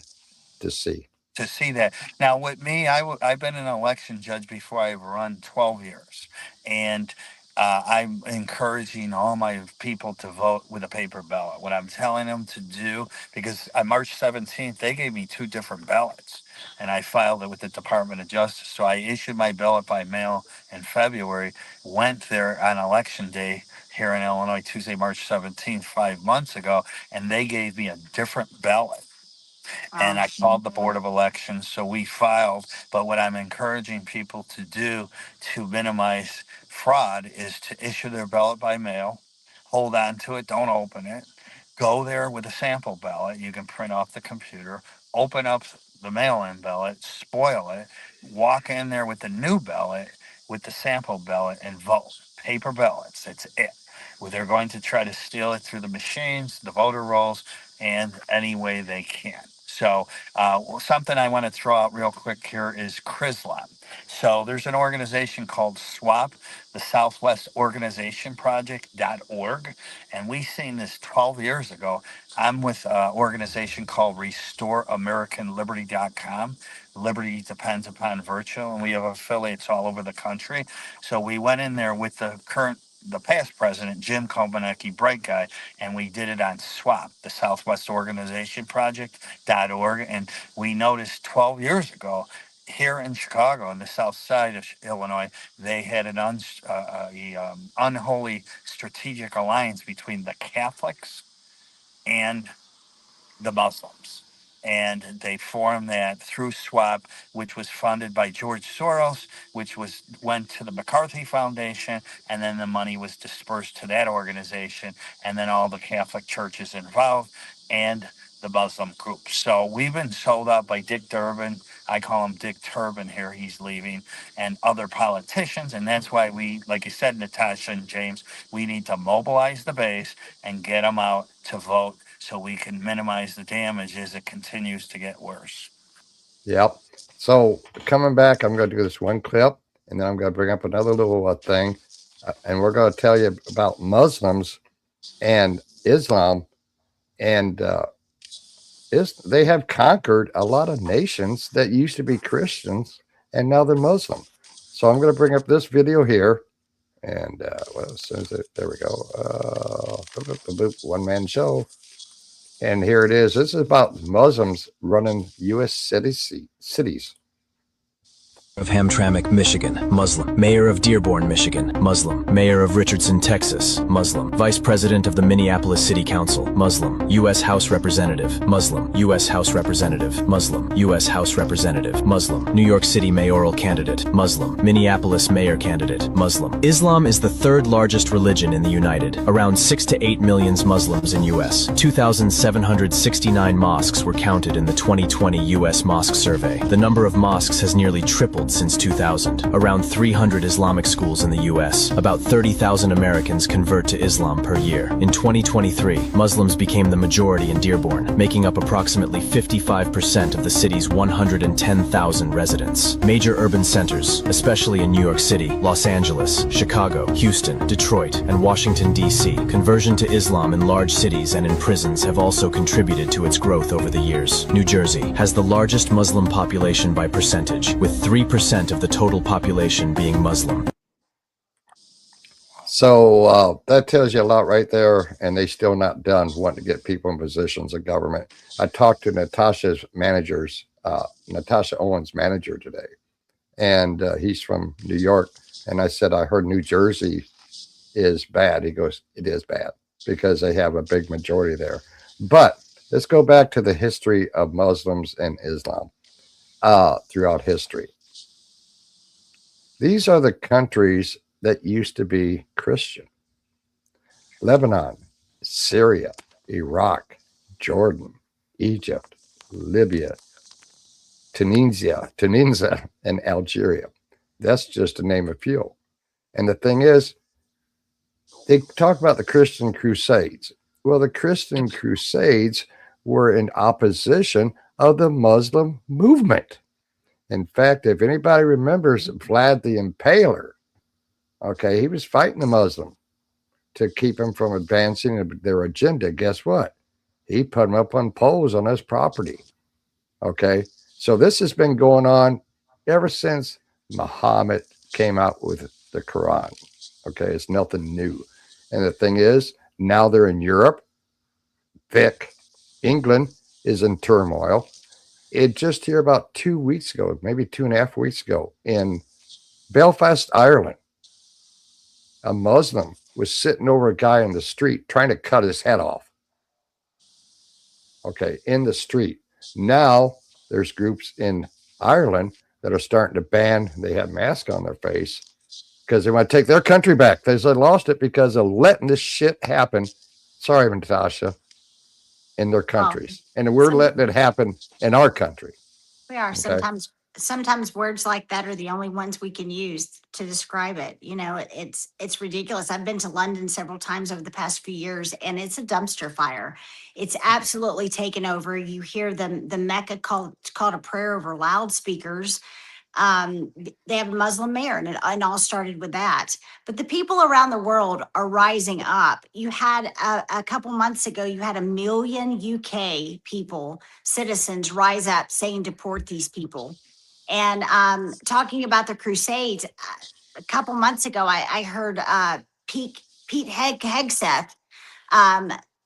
Speaker 3: to see.
Speaker 6: To see that. Now, with me, I've been an election judge before. I've run 12 years, and I'm encouraging all my people to vote with a paper ballot. What I'm telling them to do, because on March 17th, they gave me 2 different ballots and I filed it with the Department of Justice. So I issued my ballot by mail in February, went there on election day here in Illinois, Tuesday, March 17th, 5 months ago, and they gave me a different ballot. And I called the Board of Elections, so we filed. But what I'm encouraging people to do to minimize fraud is to issue their ballot by mail, hold on to it, don't open it, go there with a sample ballot. You can print off the computer, open up the mail-in ballot, spoil it, walk in there with the new ballot, with the sample ballot, and vote. Paper ballots, that's it. Well, they're going to try to steal it through the machines, the voter rolls, and any way they can. So something I want to throw out real quick here is CRISLAM. So there's an organization called SWAP, the Southwest Organization Project.org, and we seen this 12 years ago. I'm with an organization called RestoreAmericanLiberty.com. Liberty depends upon virtue, and we have affiliates all over the country. So we went in there with the past president, Jim Kobanecki, bright guy, and we did it on SWAP, the Southwest Organization Project.org. And we noticed 12 years ago here in Chicago, on the south side of Illinois, they had an unholy strategic alliance between the Catholics and the Muslims. And they formed that through SWAP, which was funded by George Soros, which went to the McCarthy Foundation, and then the money was dispersed to that organization, and then all the Catholic churches involved, and the Muslim groups. So we've been sold out by Dick Durbin. I call him Dick Turban here. He's leaving, and other politicians. And that's why we, like you said, Natasha and James, we need to mobilize the base and get them out to vote so we can minimize the damage as it continues to get worse.
Speaker 3: Yep. So coming back, I'm going to do this one clip, and then I'm going to bring up another little thing, and we're going to tell you about Muslims and Islam, and they have conquered a lot of nations that used to be Christians, and now they're Muslim. So I'm going to bring up this video here, and what else is it? There we go. One man show. And here it is. This is about Muslims running U.S. cities.
Speaker 11: Of Hamtramck, Michigan, Muslim. Mayor of Dearborn, Michigan, Muslim. Mayor of Richardson, Texas, Muslim. Vice President of the Minneapolis City Council, Muslim. U.S. House Representative, Muslim. U.S. House Representative, Muslim. U.S. House Representative, Muslim. New York City mayoral candidate, Muslim. Minneapolis mayor candidate, Muslim. Islam is the 3rd largest religion in the United. Around 6 to 8 million Muslims in U.S. 2,769 mosques were counted in the 2020 U.S. Mosque Survey. The number of mosques has nearly tripled since 2000. Around 300 Islamic schools in the U.S. About 30,000 Americans convert to Islam per year. In 2023, Muslims became the majority in Dearborn, making up approximately 55% of the city's 110,000 residents. Major urban centers, especially in New York City, Los Angeles, Chicago, Houston, Detroit, and Washington, D.C., conversion to Islam in large cities and in prisons have also contributed to its growth over the years. New Jersey has the largest Muslim population by percentage, with 3% of the total population being Muslim.
Speaker 3: So that tells you a lot right there, and they still not done wanting to get people in positions of government. I talked to Natasha Owens' manager today, and he's from New York, and I said, I heard New Jersey is bad. He goes, it is bad because they have a big majority there. But let's go back to the history of Muslims and Islam throughout history. These are the countries that used to be Christian: Lebanon, Syria, Iraq, Jordan, Egypt, Libya, Tunisia, and Algeria. That's just to name a few. And the thing is, they talk about the Christian Crusades. Well, the Christian Crusades were in opposition of the Muslim movement. In fact, if anybody remembers Vlad the Impaler, okay, he was fighting the Muslim to keep them from advancing their agenda. Guess what? He put them up on poles on his property. Okay, so this has been going on ever since Muhammad came out with the Quran. Okay, it's nothing new. And the thing is, now they're in Europe. Vic, England is in turmoil. It just here about 2 weeks ago, maybe 2.5 weeks ago, in Belfast, Ireland, a Muslim was sitting over a guy in the street trying to cut his head off. Okay, in the street. Now there's groups in Ireland that are starting to ban, they have masks on their face because they want to take their country back. They lost it because of letting this shit happen. Sorry, Natasha, in their countries. And we're letting it happen in our country.
Speaker 4: We are
Speaker 3: Okay.
Speaker 4: sometimes words like that are the only ones we can use to describe it. It's ridiculous. I've been to London several times over the past few years, and it's a dumpster fire. It's absolutely taken over. You hear the Mecca called a prayer over loudspeakers. They have a Muslim mayor, and it all started with that. But the people around the world are rising up. You had a couple months ago, you had 1 million UK people, citizens, rise up saying deport these people. And talking about the Crusades, a couple months ago, I heard Pete Hegseth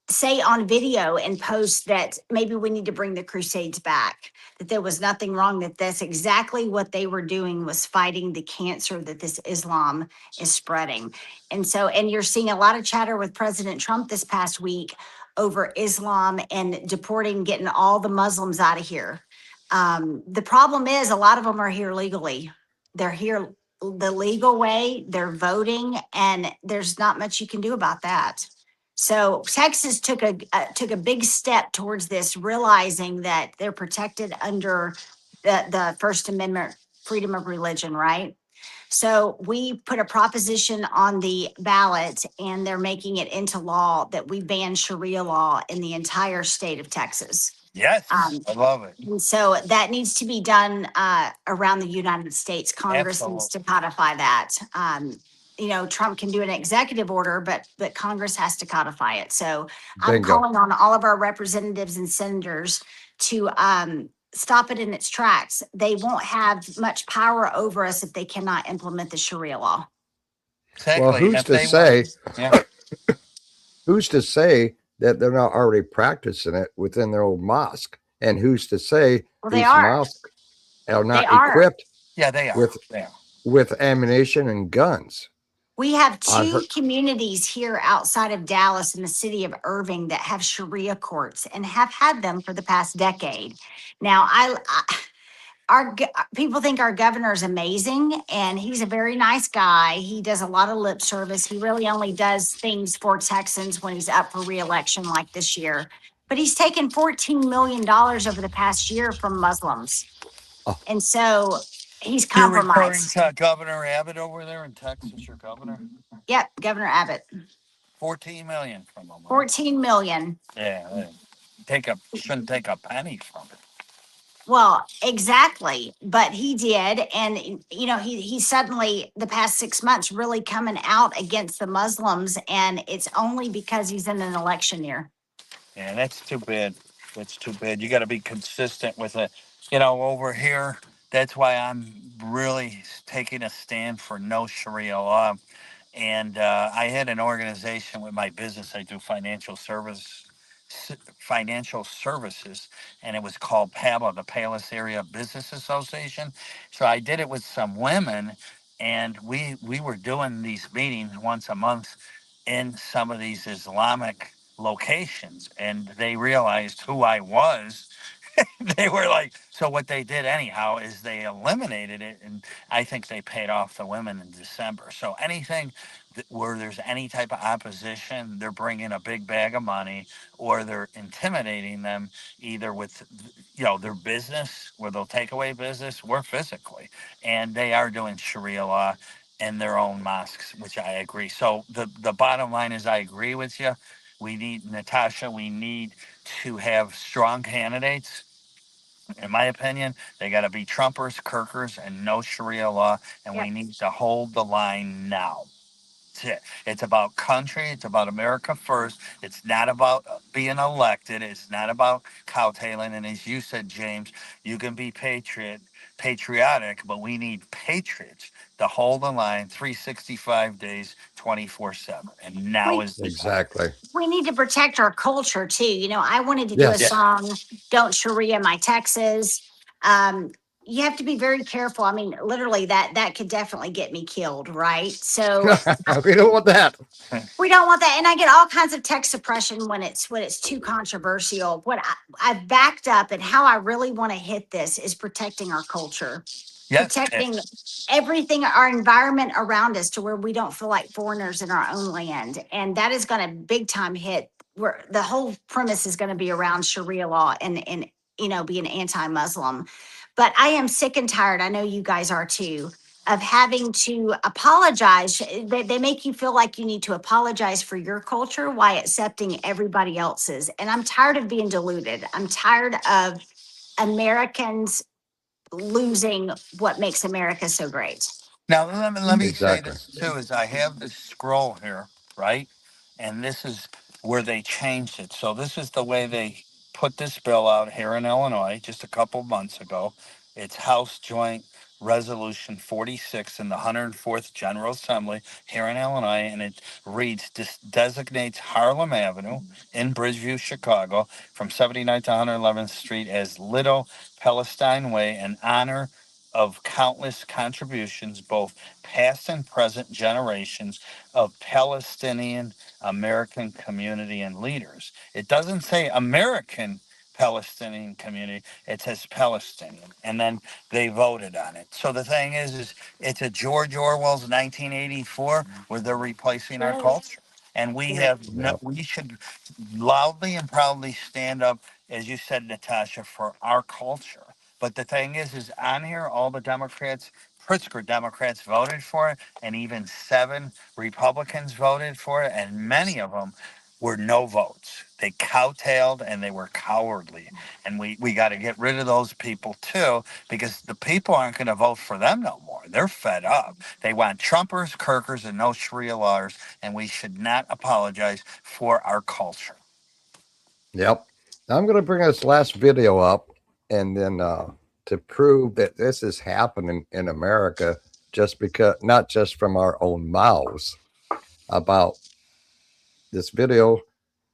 Speaker 4: say on video and post that maybe we need to bring the Crusades back, that there was nothing wrong, that that's exactly what they were doing, was fighting the cancer that this Islam is spreading. And you're seeing a lot of chatter with President Trump this past week over Islam and deporting, getting all the Muslims out of here. The problem is a lot of them are here legally. They're here the legal way, they're voting, and there's not much you can do about that. So Texas took a big step towards this, realizing that they're protected under the First Amendment, freedom of religion, right? So we put a proposition on the ballot, and they're making it into law that we ban Sharia law in the entire state of Texas.
Speaker 6: Yes, I love it.
Speaker 4: And so that needs to be done around the United States. Congress needs to codify that. Trump can do an executive order, but Congress has to codify it. So I'm
Speaker 3: Bingo.
Speaker 4: calling on all of our representatives and senators to stop it in its tracks. They won't have much power over us if they cannot implement the Sharia law.
Speaker 6: Exactly.
Speaker 3: Well, who's
Speaker 6: If
Speaker 3: to
Speaker 6: they
Speaker 3: say?
Speaker 6: want- Yeah.
Speaker 3: Who's to say that they're not already practicing it within their own mosque? And who's to say
Speaker 4: Well,
Speaker 3: these
Speaker 4: they are.
Speaker 3: mosques are not
Speaker 4: They are.
Speaker 3: equipped
Speaker 6: Yeah, they are.
Speaker 3: with
Speaker 6: They are.
Speaker 3: with ammunition and guns?
Speaker 4: We have
Speaker 3: I've
Speaker 4: two
Speaker 3: heard-
Speaker 4: communities here outside of Dallas in the city of Irving that have Sharia courts and have had them for the past decade. Now, people think our governor is amazing, and he's a very nice guy. He does a lot of lip service. He really only does things for Texans when he's up for reelection, like this year. But he's taken $14 million over the past year from Muslims.
Speaker 3: Oh.
Speaker 4: And so he's
Speaker 6: You're referring
Speaker 4: compromised.
Speaker 6: to Governor Abbott over there in Texas, your governor?
Speaker 4: Yep, Governor Abbott,
Speaker 6: 14 million from him. huh?
Speaker 4: 14 million.
Speaker 6: Yeah, shouldn't take a penny from it.
Speaker 4: Well, exactly. But he did. And, he suddenly, the past 6 months, really coming out against the Muslims. And it's only because he's in an election year.
Speaker 6: Yeah, that's too bad. That's too bad. You got to be consistent with it. Over here, that's why I'm really taking a stand for no Sharia law. And I had an organization with my business. I do financial services, and it was called PABA, the Palace Area Business Association. So I did it with some women, and we were doing these meetings once a month in some of these Islamic locations, and they realized who I was. They were like, so what they did anyhow is they eliminated it, and I think they paid off the women in December. So anything where there's any type of opposition, they're bringing a big bag of money, or they're intimidating them either with their business, where they'll take away business, or physically. And they are doing Sharia law in their own mosques, which I agree. So the bottom line is, I agree with you. We need, Natasha, we need to have strong candidates. In my opinion, they got to be Trumpers, Kirkers, and no Sharia law. And we need to hold the line now. That's it. It's about country. It's about America first. It's not about being elected. It's not about cowtailing. And as you said, James, you can be patriotic patriotic, but we need patriots to hold the line 365 days, 24/7. And now
Speaker 4: We
Speaker 6: is the time.
Speaker 3: Exactly.
Speaker 4: we need to protect our culture too. You know, I wanted to do a
Speaker 3: Yes.
Speaker 4: song, Don't Sharia My Texas. You have to be very careful. I mean, literally that could definitely get me killed, right? So
Speaker 3: We don't want that.
Speaker 4: we don't want that. And I get all kinds of text suppression when it's too controversial. What I've backed up and how I really want to hit this is protecting our culture,
Speaker 6: Yes.
Speaker 4: protecting everything, our environment around us, to where we don't feel like foreigners in our own land. And that is going to big time hit where the whole premise is going to be around Sharia law and being anti-Muslim. But I am sick and tired. I know you guys are too, of having to apologize. They make you feel like you need to apologize for your culture while accepting everybody else's. And I'm tired of being deluded. I'm tired of Americans losing what makes America so great.
Speaker 6: Now, let me say
Speaker 3: Exactly.
Speaker 6: this too, is I have this scroll here, right? And this is where they changed it. So this is the way they put this bill out here in Illinois just a couple months ago. It's House Joint Resolution 46 in the 104th General Assembly here in Illinois, and it reads, this designates Harlem Avenue in Bridgeview, Chicago, from 79th to 111th Street as Little Palestine Way in honor of countless contributions, both past and present generations of Palestinian American community and leaders. It doesn't say American Palestinian community, it says Palestinian. And then they voted on it. So the thing is it's a George Orwell's 1984 where they're replacing our culture. And we have no, we should loudly and proudly stand up, as you said, Natasha, for our culture. But the thing is on here, all the Democrats, Pritzker Democrats voted for it, and even 7 Republicans voted for it, and many of them were no votes. They cowtailed and they were cowardly. And we got to get rid of those people too, because the people aren't going to vote for them no more. They're fed up. They want Trumpers, Kirkers, and no Sharia lawyers, and we should not apologize for our culture.
Speaker 3: Yep. Now I'm going to bring this last video up, and then to prove that this is happening in America, just because, not just from our own mouths, about this video,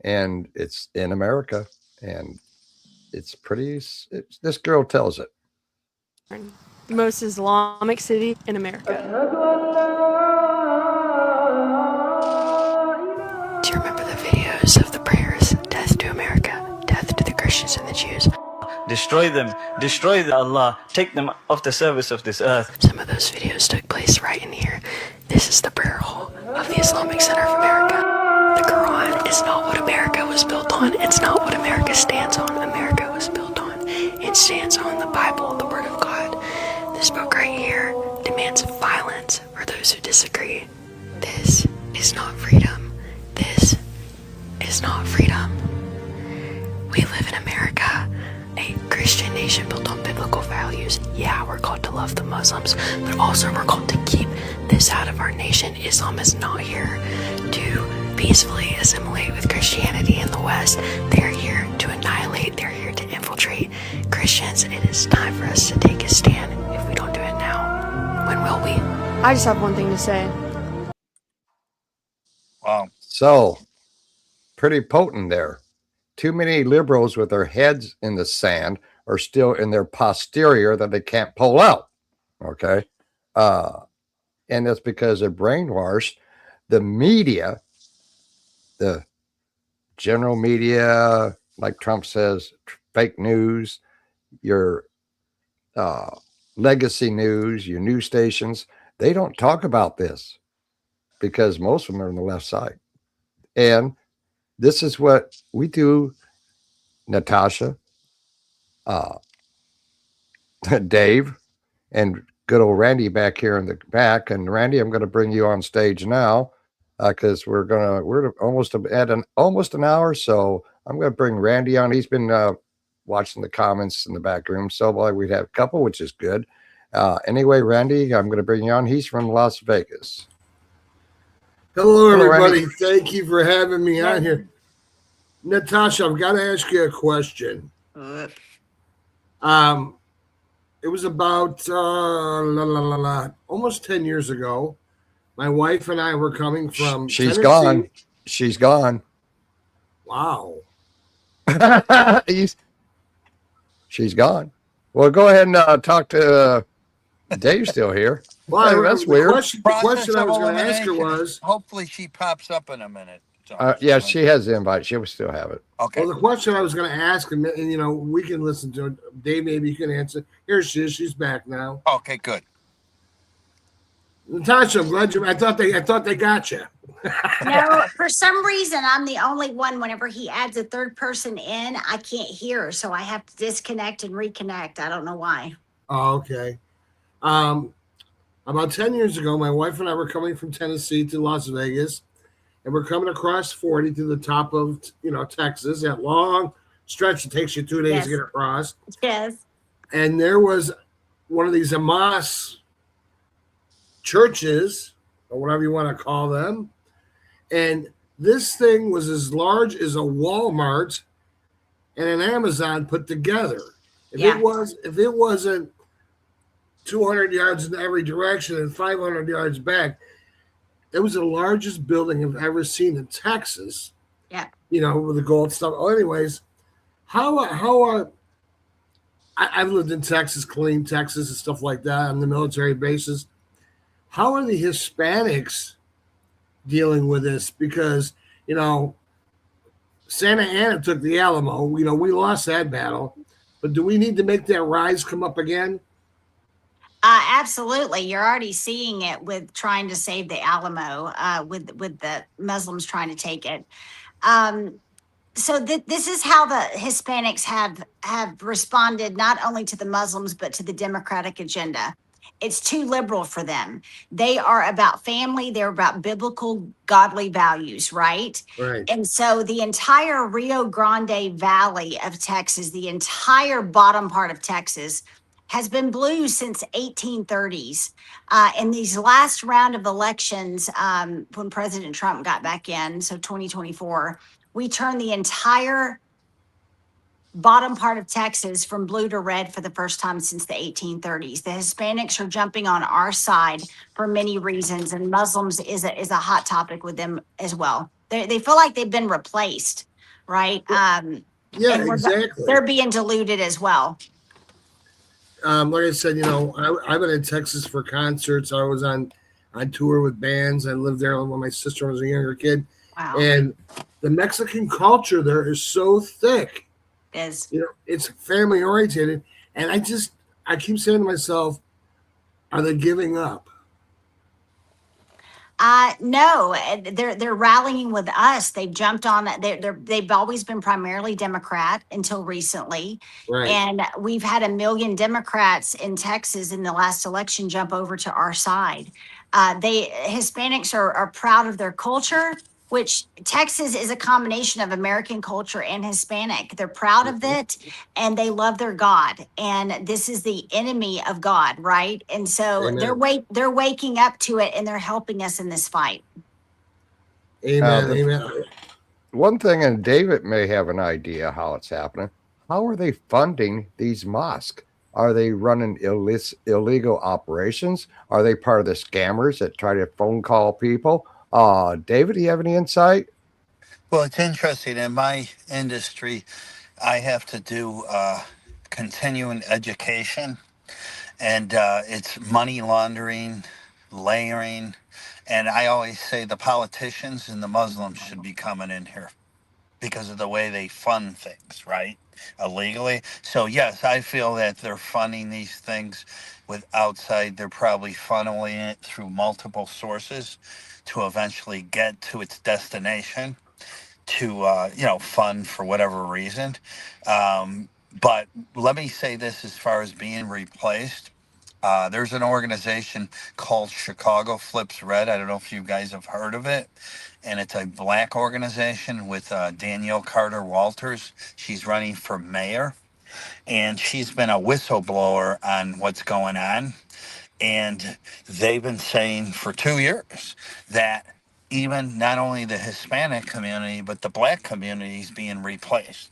Speaker 3: and it's in America, and it's pretty. This girl tells it.
Speaker 12: The most Islamic city in America.
Speaker 13: Do you remember the videos of the prayers? Death to America, death to the Christians and the Jews.
Speaker 7: Destroy them, Allah, take them off the surface of this earth.
Speaker 13: Some of those videos took place right in here. This is the prayer hall of the Islamic Center of America. The Quran is not what America was built on. It's not what America stands on. America was built on. It stands on the Bible, the Word of God. This book right here demands violence for those who disagree. This is not freedom. This is not freedom. We live in America, a Christian nation built on biblical values. Yeah, we're called to love the Muslims, but also we're called to keep this out of our nation. Islam is not here to peacefully assimilate with Christianity in the West. They're here to annihilate. They're here to infiltrate Christians. It is time for us to take a stand. If we don't do it now, when will we?
Speaker 12: I just have one thing to say.
Speaker 6: Wow.
Speaker 3: So pretty potent there. Too many liberals with their heads in the sand are still in their posterior that they can't pull out. Okay. And that's because they're brainwashed. The media, the general media, like Trump says, fake news, your legacy news, your news stations, they don't talk about this because most of them are on the left side. And this is what we do, Natasha, Dave, and good old Randy back here in the back. And Randy, I'm going to bring you on stage now because we're almost at almost an hour. So I'm going to bring Randy on. He's been watching the comments in the back room. So we'd have a couple, which is good. Anyway, Randy, I'm going to bring you on. He's from Las Vegas.
Speaker 5: Hello, everybody.
Speaker 3: Randy.
Speaker 5: Thank you for having me on here. Natasha, I've got to ask you a question. it was about almost 10 years ago. My wife and I were coming from
Speaker 3: She's
Speaker 5: Tennessee.
Speaker 3: gone. She's gone.
Speaker 5: Wow.
Speaker 3: She's gone. Well, go ahead and talk to Dave's still here.
Speaker 5: Well,
Speaker 3: Hey, that's
Speaker 5: the
Speaker 3: weird.
Speaker 5: Question I was going to ask her
Speaker 6: elimination.
Speaker 5: was,
Speaker 6: Hopefully she pops up in a minute.
Speaker 3: Yeah, she has the invite. She will still have it.
Speaker 6: Okay.
Speaker 5: well, the question I was going to ask, and we can listen to it. Dave, maybe you can answer. Here she is. She's back now.
Speaker 6: Okay, good.
Speaker 5: Natasha, I'm glad you. I thought they got you.
Speaker 4: No, for some reason, I'm the only one. Whenever he adds a third person in, I can't hear, so I have to disconnect and reconnect. I don't know why.
Speaker 5: Oh, okay. About 10 years ago, my wife and I were coming from Tennessee to Las Vegas, and we're coming across 40 to the top of Texas. That long stretch that takes you 2 days to get across.
Speaker 4: Yes.
Speaker 5: And there was one of these Hamas churches, or whatever you want to call them. And this thing was as large as a Walmart and an Amazon put together. If it wasn't 200 yards in every direction and 500 yards back, it was the largest building I've ever seen in Texas.
Speaker 4: Yeah.
Speaker 5: With the gold stuff. Oh, anyways, how are I've lived in Texas, Killeen, Texas, and stuff like that on the military bases. How are the Hispanics dealing with this? Because, Santa Ana took the Alamo. We lost that battle. But do we need to make that rise come up again?
Speaker 4: Absolutely. You're already seeing it with trying to save the Alamo, with the Muslims trying to take it. So this is how the Hispanics have responded not only to the Muslims, but to the Democratic agenda. It's too liberal for them. They are about family. They're about biblical, godly values, right?
Speaker 5: Right.
Speaker 4: And so the entire Rio Grande Valley of Texas, the entire bottom part of Texas, has been blue since 1830s. In these last round of elections, when President Trump got back in, so 2024, we turned the entire bottom part of Texas from blue to red for the first time since the 1830s. The Hispanics are jumping on our side for many reasons, and Muslims is a hot topic with them as well. They feel like they've been replaced, right?
Speaker 5: Yeah, exactly.
Speaker 4: They're being diluted as well.
Speaker 5: Like I said, I've been in Texas for concerts. I was on tour with bands. I lived there when my sister was a younger kid.
Speaker 4: Wow.
Speaker 5: And the Mexican culture there is so thick. It's family oriented. And I keep saying to myself, are they giving up?
Speaker 4: No, they're rallying with us. They've jumped on. They've always been primarily Democrat until recently,
Speaker 5: Right.
Speaker 4: and we've had 1 million Democrats in Texas in the last election jump over to our side. Hispanics are proud of their culture, which Texas is a combination of American culture and Hispanic. They're proud of it, and they love their God. And this is the enemy of God, right? And so
Speaker 5: Amen.
Speaker 4: they're waking up to it, and they're helping us in this fight.
Speaker 5: Amen. Amen.
Speaker 3: One thing, and David may have an idea how it's happening. How are they funding these mosques? Are they running illegal operations? Are they part of the scammers that try to phone call people? David, do you have any insight?
Speaker 6: Well, it's interesting. In my industry, I have to do continuing education, and it's money laundering, layering, and I always say the politicians and the Muslims should be coming in here because of the way they fund things, right? Illegally. So yes, I feel that they're funding these things with outside. They're probably funneling it through multiple sources to eventually get to its destination to fund for whatever reason. But let me say this as far as being replaced. There's an organization called Chicago Flips Red. I don't know if you guys have heard of it. And it's a black organization with Danielle Carter Walters. She's running for mayor. And she's been a whistleblower on what's going on. And they've been saying for 2 years that even not only the Hispanic community, but the black community is being replaced.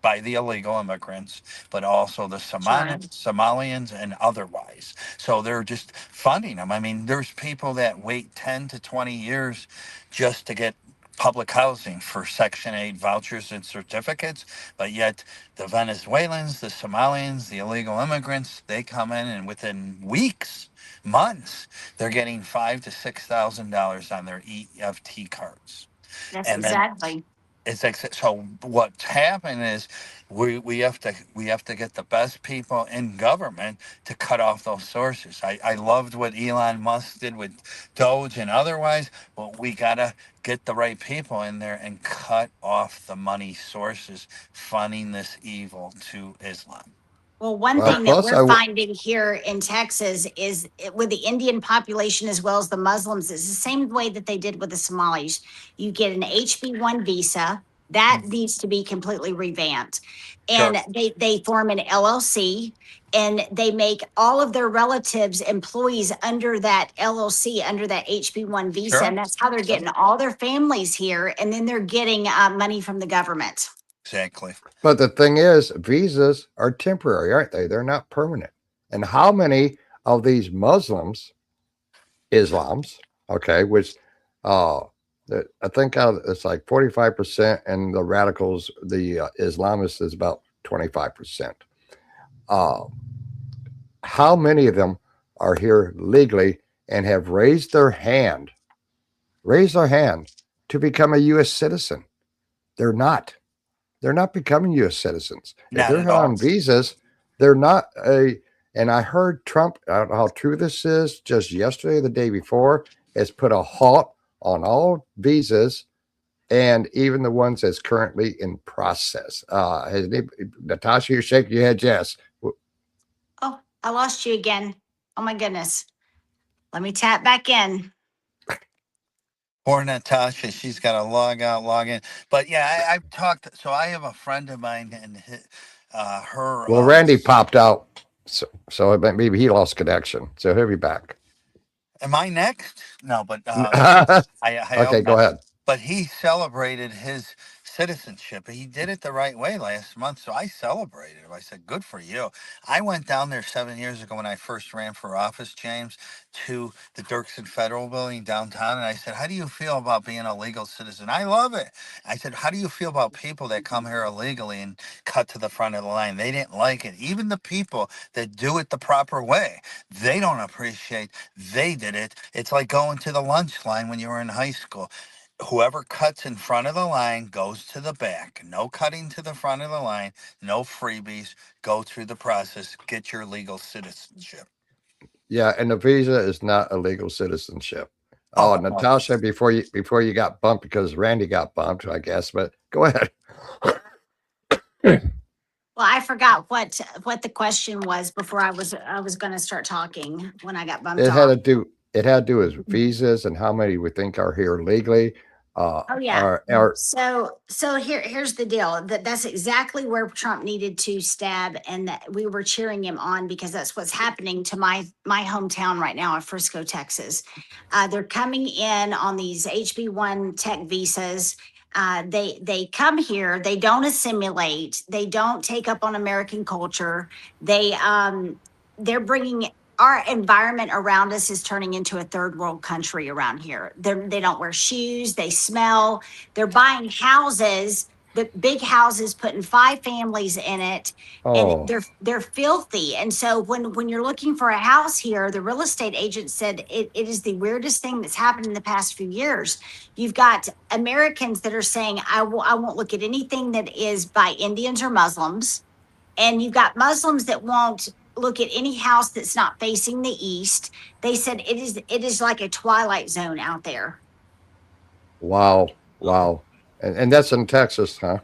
Speaker 6: by the illegal immigrants, but also the Somalians and otherwise. So they're just funding them. I mean, there's people that wait 10 to 20 years just to get public housing for Section 8 vouchers and certificates, but yet the Venezuelans, the Somalians, the illegal immigrants, they come in and within weeks, months, they're getting $5,000 to $6,000 on their EFT cards.
Speaker 4: That's
Speaker 6: And then
Speaker 4: exactly.
Speaker 6: it's so what's happened is we have to get the best people in government to cut off those sources. I loved what Elon Musk did with Doge and otherwise, but we gotta get the right people in there and cut off the money sources funding this evil to Islam.
Speaker 4: Well, one
Speaker 3: Well,
Speaker 4: thing that
Speaker 3: plus
Speaker 4: we're finding here in Texas is with the Indian population as well as the Muslims, it's the same way that they did with the Somalis. You get an HB1 visa that needs to be completely revamped. And they form an LLC and they make all of their relatives employees under that LLC, under that HB1 visa.
Speaker 6: Sure.
Speaker 4: And that's how they're getting all their families here. And then they're getting money from the government.
Speaker 6: Exactly.
Speaker 3: But the thing is, visas are temporary, aren't they? They're not permanent. And how many of these Muslims, Islams, okay, which I think it's like 45%, and the radicals, the Islamists, is about 25%. How many of them are here legally and have raised their hand to become a U.S. citizen? They're not. They're not becoming U.S. citizens. If they're on visas, they're not and I heard Trump, I don't know how true this is, just yesterday or the day before, has put a halt on all visas and even the ones that's currently in process. Natasha, you're shaking your head, yes.
Speaker 4: Oh, I lost you again. Oh my goodness. Let me tap back in.
Speaker 6: Poor Natasha, she's got to log out, log in. But yeah, I've talked. So I have a friend of mine, and her.
Speaker 3: Well, Randy popped out, so maybe he lost connection. So he'll be back.
Speaker 6: Am I next? No, but
Speaker 3: okay, go ahead.
Speaker 6: But he celebrated his citizenship. He did it the right way last month, so I celebrated him. I said, good for you. I went down there 7 years ago when I first ran for office, James, to the Dirksen Federal Building downtown, and I said, how do you feel about being a legal citizen? I love it. I said, how do you feel about people that come here illegally and cut to the front of the line? They didn't like it. Even the people that do it the proper way, they don't appreciate they did it. It's like going to the lunch line when you were in high school. Whoever cuts in front of the line goes to the back. No cutting to the front of the line. No freebies. Go through the process. Get your legal citizenship.
Speaker 3: Yeah, and the visa is not a legal citizenship. Oh, Natasha, before you got bumped because Randy got bumped, I guess. But go ahead.
Speaker 4: Well, I forgot what the question was before I was going to start talking when I got bumped.
Speaker 3: It had to do with visas and how many we think are here legally.
Speaker 4: So here's the deal. That's exactly where Trump needed to stab, and that we were cheering him on because that's what's happening to my hometown right now in Frisco, Texas. They're coming in on these HB1 tech visas. They come here, they don't assimilate, they don't take up on American culture. They're bringing our environment around us is turning into a third world country around here. They don't wear shoes, they smell, they're buying houses, the big houses, putting 5 families in it, and they're filthy. And so when you're looking for a house here, the real estate agent said it is the weirdest thing that's happened in the past few years. You've got Americans that are saying, I won't look at anything that is by Indians or Muslims. And you've got Muslims that won't look at any house that's not facing the east. They said it is like a twilight zone out there.
Speaker 3: Wow. And that's in Texas, huh?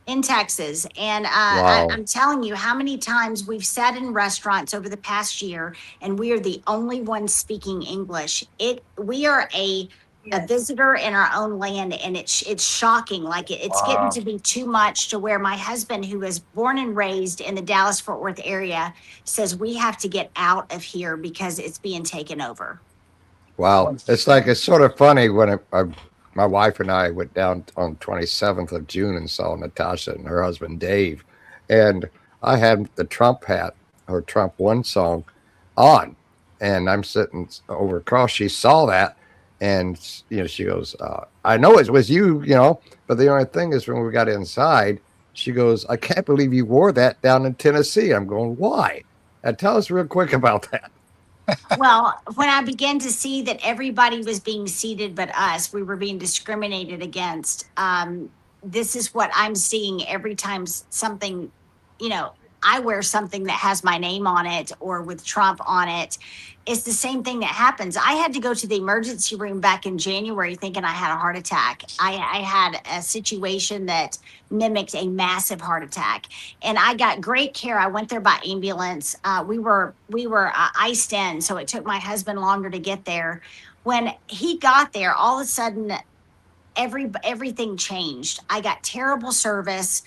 Speaker 4: In Texas. And
Speaker 3: Wow.
Speaker 4: I'm telling you how many times we've sat in restaurants over the past year and we are the only ones speaking English. We are a visitor in our own land, and it's shocking. Like it's getting to be too much to where my husband, who was born and raised in the Dallas-Fort Worth area, says we have to get out of here because it's being taken over.
Speaker 3: Wow. It's sort of funny when my wife and I went down on 27th of June and saw Natasha and her husband Dave, and I had the Trump hat or Trump One song on, and I'm sitting over across. She saw that, and she goes, "I know it was you, but the only thing is when we got inside, she goes, I can't believe you wore that down in Tennessee." I'm going, why? And tell us real quick about that.
Speaker 4: Well, when I began to see that everybody was being seated but us, we were being discriminated against. This is what I'm seeing every time something, I wear something that has my name on it or with Trump on it. It's the same thing that happens. I had to go to the emergency room back in January thinking I had a heart attack. I had a situation that mimicked a massive heart attack, and I got great care. I went there by ambulance. We were iced in, so it took my husband longer to get there. When he got there, all of a sudden, everything changed. I got terrible service.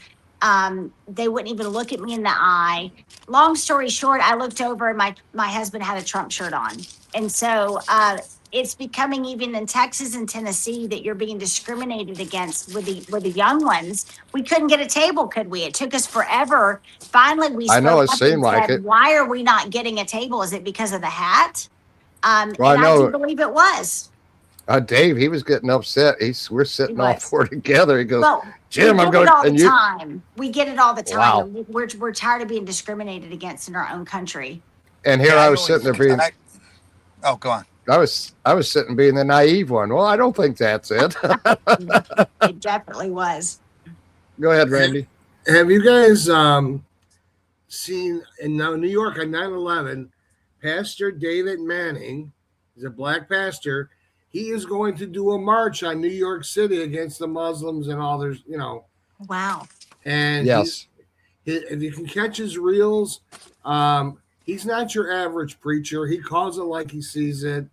Speaker 4: They wouldn't even look at me in the eye. Long story short, I looked over and my husband had a Trump shirt on. And so it's becoming, even in Texas and Tennessee, that you're being discriminated against with the young ones. We couldn't get a table, could we? It took us forever. Finally, we
Speaker 3: I know,
Speaker 4: spoke
Speaker 3: it
Speaker 4: up
Speaker 3: seemed
Speaker 4: and
Speaker 3: like
Speaker 4: said,
Speaker 3: it.
Speaker 4: why are we not getting a table? Is it because of the hat?
Speaker 3: Well,
Speaker 4: and
Speaker 3: I
Speaker 4: I
Speaker 3: know.
Speaker 4: do believe it was.
Speaker 3: Dave, he was getting upset. We're sitting all
Speaker 4: was.
Speaker 3: four together. He goes,
Speaker 4: Well,
Speaker 3: Jim,
Speaker 4: we
Speaker 3: I'm
Speaker 4: get
Speaker 3: going,
Speaker 4: it all
Speaker 3: and
Speaker 4: the
Speaker 3: you.
Speaker 4: time. We get it all the time.
Speaker 3: Wow.
Speaker 4: We're tired of being discriminated against in our own country.
Speaker 3: And here I was sitting there being.
Speaker 6: Oh, go on.
Speaker 3: I was sitting being the naive one. Well, I don't think that's it.
Speaker 4: It definitely was.
Speaker 3: Go ahead, Randy.
Speaker 5: Have you guys seen in New York on 9/11, Pastor David Manning, he's a black pastor, he is going to do a march on New York City against the Muslims and all their,
Speaker 4: Wow.
Speaker 5: And
Speaker 3: yes,
Speaker 5: if you can catch his reels, he's not your average preacher. He calls it like he sees it.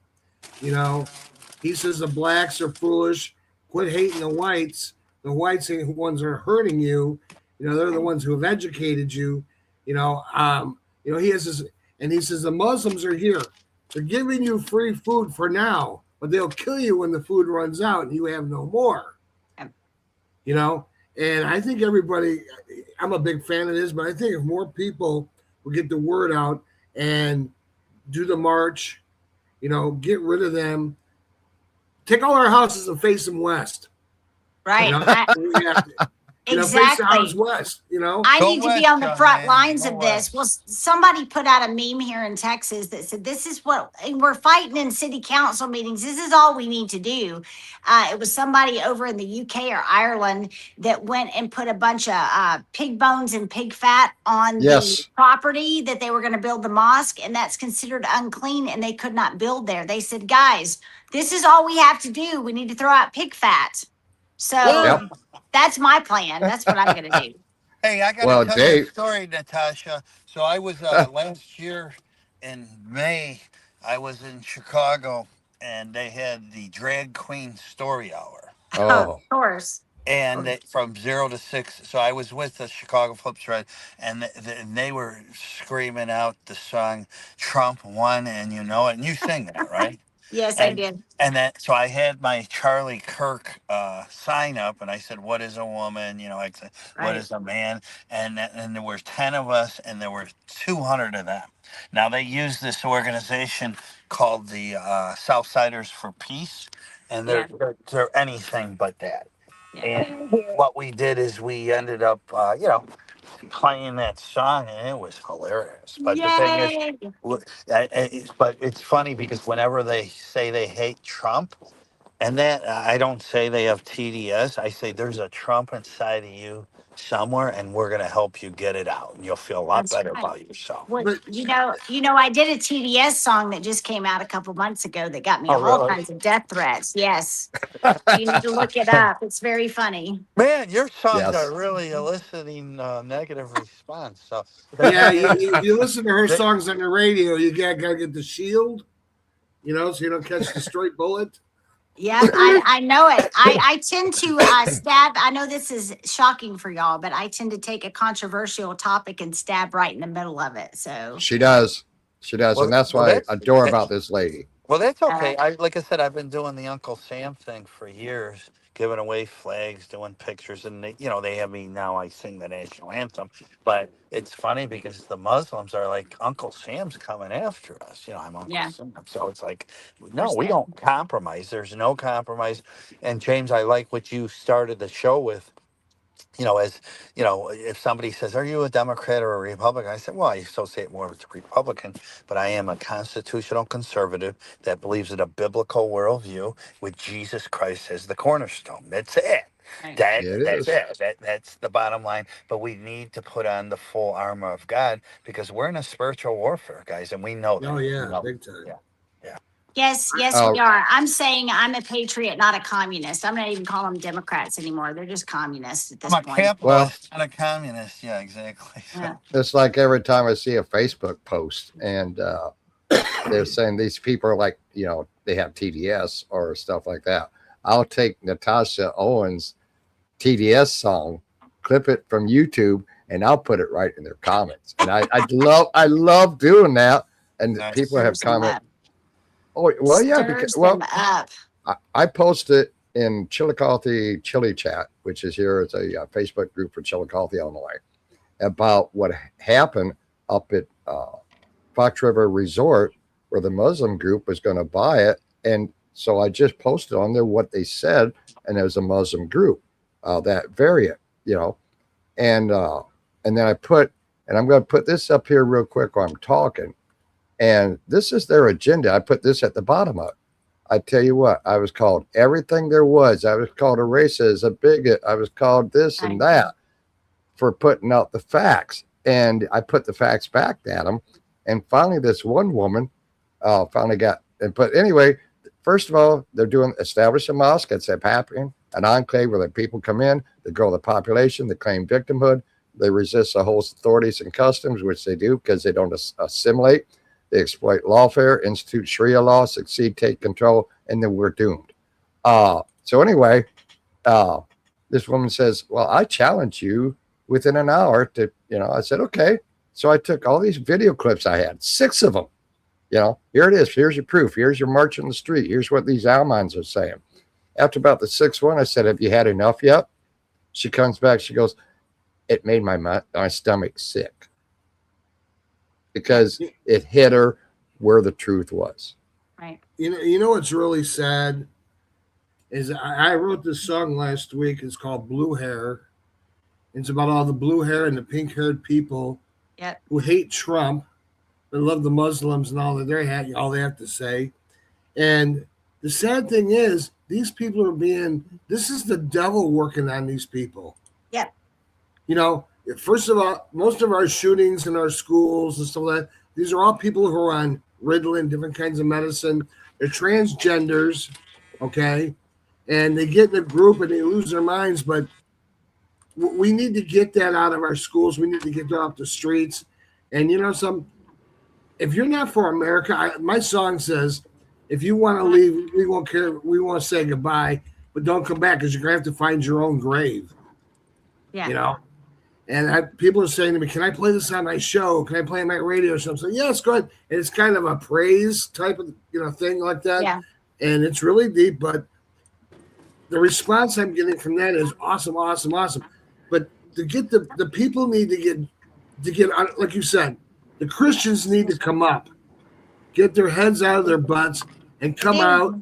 Speaker 5: He says the blacks are foolish. Quit hating the whites. The whites are the ones that are hurting you. They're the ones who have educated you. He has this, and he says the Muslims are here. They're giving you free food for now, but they'll kill you when the food runs out and you have no more. And I think everybody, I'm a big fan of this, but I think if more people will get the word out and do the march, get rid of them, take all our houses and face them west.
Speaker 4: Right.
Speaker 5: Face the
Speaker 4: Exactly.
Speaker 5: house west,
Speaker 4: I
Speaker 6: Go
Speaker 4: need to be
Speaker 6: west,
Speaker 4: on the
Speaker 6: John,
Speaker 4: front
Speaker 6: man.
Speaker 4: lines
Speaker 6: Go
Speaker 4: of this. Well, somebody put out a meme here in Texas that said, this is what and we're fighting in city council meetings. This is all we need to do. It was somebody over in the UK or Ireland that went and put a bunch of pig bones and pig fat on
Speaker 3: Yes.
Speaker 4: the property that they were going to build the mosque, and that's considered unclean, and they could not build there. They said, guys, this is all we have to do. We need to throw out pig fat. So
Speaker 3: Yep.
Speaker 4: that's my plan. That's what I'm going to do.
Speaker 6: Hey, I got
Speaker 3: Well,
Speaker 6: to tell you
Speaker 3: Dave-
Speaker 6: a story, Natasha. So I was last year in May, I was in Chicago, and they had the Drag Queen Story Hour.
Speaker 3: Oh,
Speaker 4: Of course.
Speaker 6: And from 0 to 6, so I was with the Chicago Flip Side, and they were screaming out the song "Trump Won," and you know it, and you sing that, right?
Speaker 4: Yes, I
Speaker 6: And-
Speaker 4: did.
Speaker 6: And so I had my Charlie Kirk sign up, and I said, "What is a woman?" I said, "What
Speaker 4: Right.
Speaker 6: is a man?" And there were 10 of us, and there were 200 of them. Now they use this organization called the Southsiders for Peace, and they're anything but that. And what we did is we ended up, playing that song, and it was hilarious. But the thing is,
Speaker 4: Yay!
Speaker 6: but it's funny because whenever they say they hate Trump, and that I don't say they have TDS, I say there's a Trump inside of you somewhere, and we're gonna help you get it out, and you'll feel a lot
Speaker 4: That's
Speaker 6: better
Speaker 4: right.
Speaker 6: about yourself.
Speaker 4: Well,
Speaker 5: But-
Speaker 4: I did a TDS song that just came out a couple months ago that got me
Speaker 6: Oh,
Speaker 4: all
Speaker 6: really?
Speaker 4: kinds of death threats. Yes. You need to look it up. It's very funny.
Speaker 6: Man, your songs
Speaker 3: Yes.
Speaker 6: are really eliciting negative response. So
Speaker 5: Yeah, you listen to her songs on the radio, you gotta get the shield, so you don't catch the straight bullet.
Speaker 4: Yeah, I know it. I tend to stab. I know this is shocking for y'all, but I tend to take a controversial topic and stab right in the middle of it. So
Speaker 3: she does. She does.
Speaker 6: Well,
Speaker 3: and that's
Speaker 6: well,
Speaker 3: what I
Speaker 6: that's-
Speaker 3: adore about this lady.
Speaker 6: Well, that's okay. Like I said, I've been doing the Uncle Sam thing for years, giving away flags, doing pictures, and they have me now. I sing the national anthem, but it's funny because the Muslims are like, Uncle Sam's coming after us. I'm Uncle Sam, so it's like, no, we don't compromise. There's no compromise. And James, I like what you started the show with. If somebody says, "Are you a Democrat or a Republican?" I said, "Well, I associate more with the Republican, but I am a constitutional conservative that believes in a biblical worldview with Jesus Christ as the cornerstone. That's it. That's it. That's the bottom line. But we need to put on the full armor of God because we're in a spiritual warfare, guys, and we know that.
Speaker 5: Oh yeah, big time.
Speaker 6: Yeah.
Speaker 4: Yes, we are. I'm saying I'm a patriot, not a communist. I'm not even calling them Democrats anymore. They're just communists at this
Speaker 6: I'm a
Speaker 4: point.
Speaker 6: capitalist, not a communist. Yeah, exactly.
Speaker 4: Yeah.
Speaker 3: It's like every time I see a Facebook post and they're saying these people are like, they have TDS or stuff like that. I'll take Natasha Owens' TDS song, clip it from YouTube, and I'll put it right in their comments. And I love doing that. And people have commented. Oh, well, yeah, because I posted in Chillicothe Chili Chat, which is here. It's a Facebook group for Chillicothe, Illinois, about what happened up at Fox River Resort, where the Muslim group was going to buy it. And so I just posted on there what they said, and it was a Muslim group, that variant, and then I put, and I'm going to put this up here real quick while I'm talking. And this is their agenda. I put this at the bottom of it. I tell you what, I was called everything there was. I was called a racist, a bigot. I was called this and that for putting out the facts. And I put the facts back at them. And finally, this one woman finally but anyway, first of all, they're establish a mosque. That's happening, an enclave where the people come in, they grow the population, they claim victimhood. They resist the host authorities and customs, which they do because they don't assimilate. They exploit lawfare, institute Sharia law, succeed, take control, and then we're doomed. So anyway, this woman says, well, I challenge you within an hour to, I said, okay. So I took all these video clips I had, 6 of them. Here it is. Here's your proof. Here's your march on the street. Here's what these Almans are saying. After about the 6th one, I said, have you had enough yet? She comes back. She goes, it made my stomach sick. Because it hit her where the truth was.
Speaker 4: Right.
Speaker 5: You know what's really sad is I wrote this song last week. It's called Blue Hair. It's about all the blue hair and the pink haired people who hate Trump, but love the Muslims and all that all they have to say. And the sad thing is, these people this is the devil working on these people.
Speaker 4: Yep.
Speaker 5: First of all, most of our shootings in our schools and stuff like that, these are all people who are on Ritalin, different kinds of medicine. They're transgenders, okay? And they get in a group and they lose their minds. But we need to get that out of our schools. We need to get that off the streets. And if you're not for America, my song says, if you want to leave, we won't care. We won't say goodbye, but don't come back because you're going to have to find your own grave.
Speaker 4: Yeah.
Speaker 5: And people are saying to me, can I play this on my show? Can I play on my radio show? So yes, go ahead. And it's kind of a praise type of thing like that.
Speaker 4: Yeah.
Speaker 5: And it's really deep, but the response I'm getting from that is awesome, awesome, awesome. But to get the people need to get like you said, the Christians need to come up, get their heads out of their butts and come out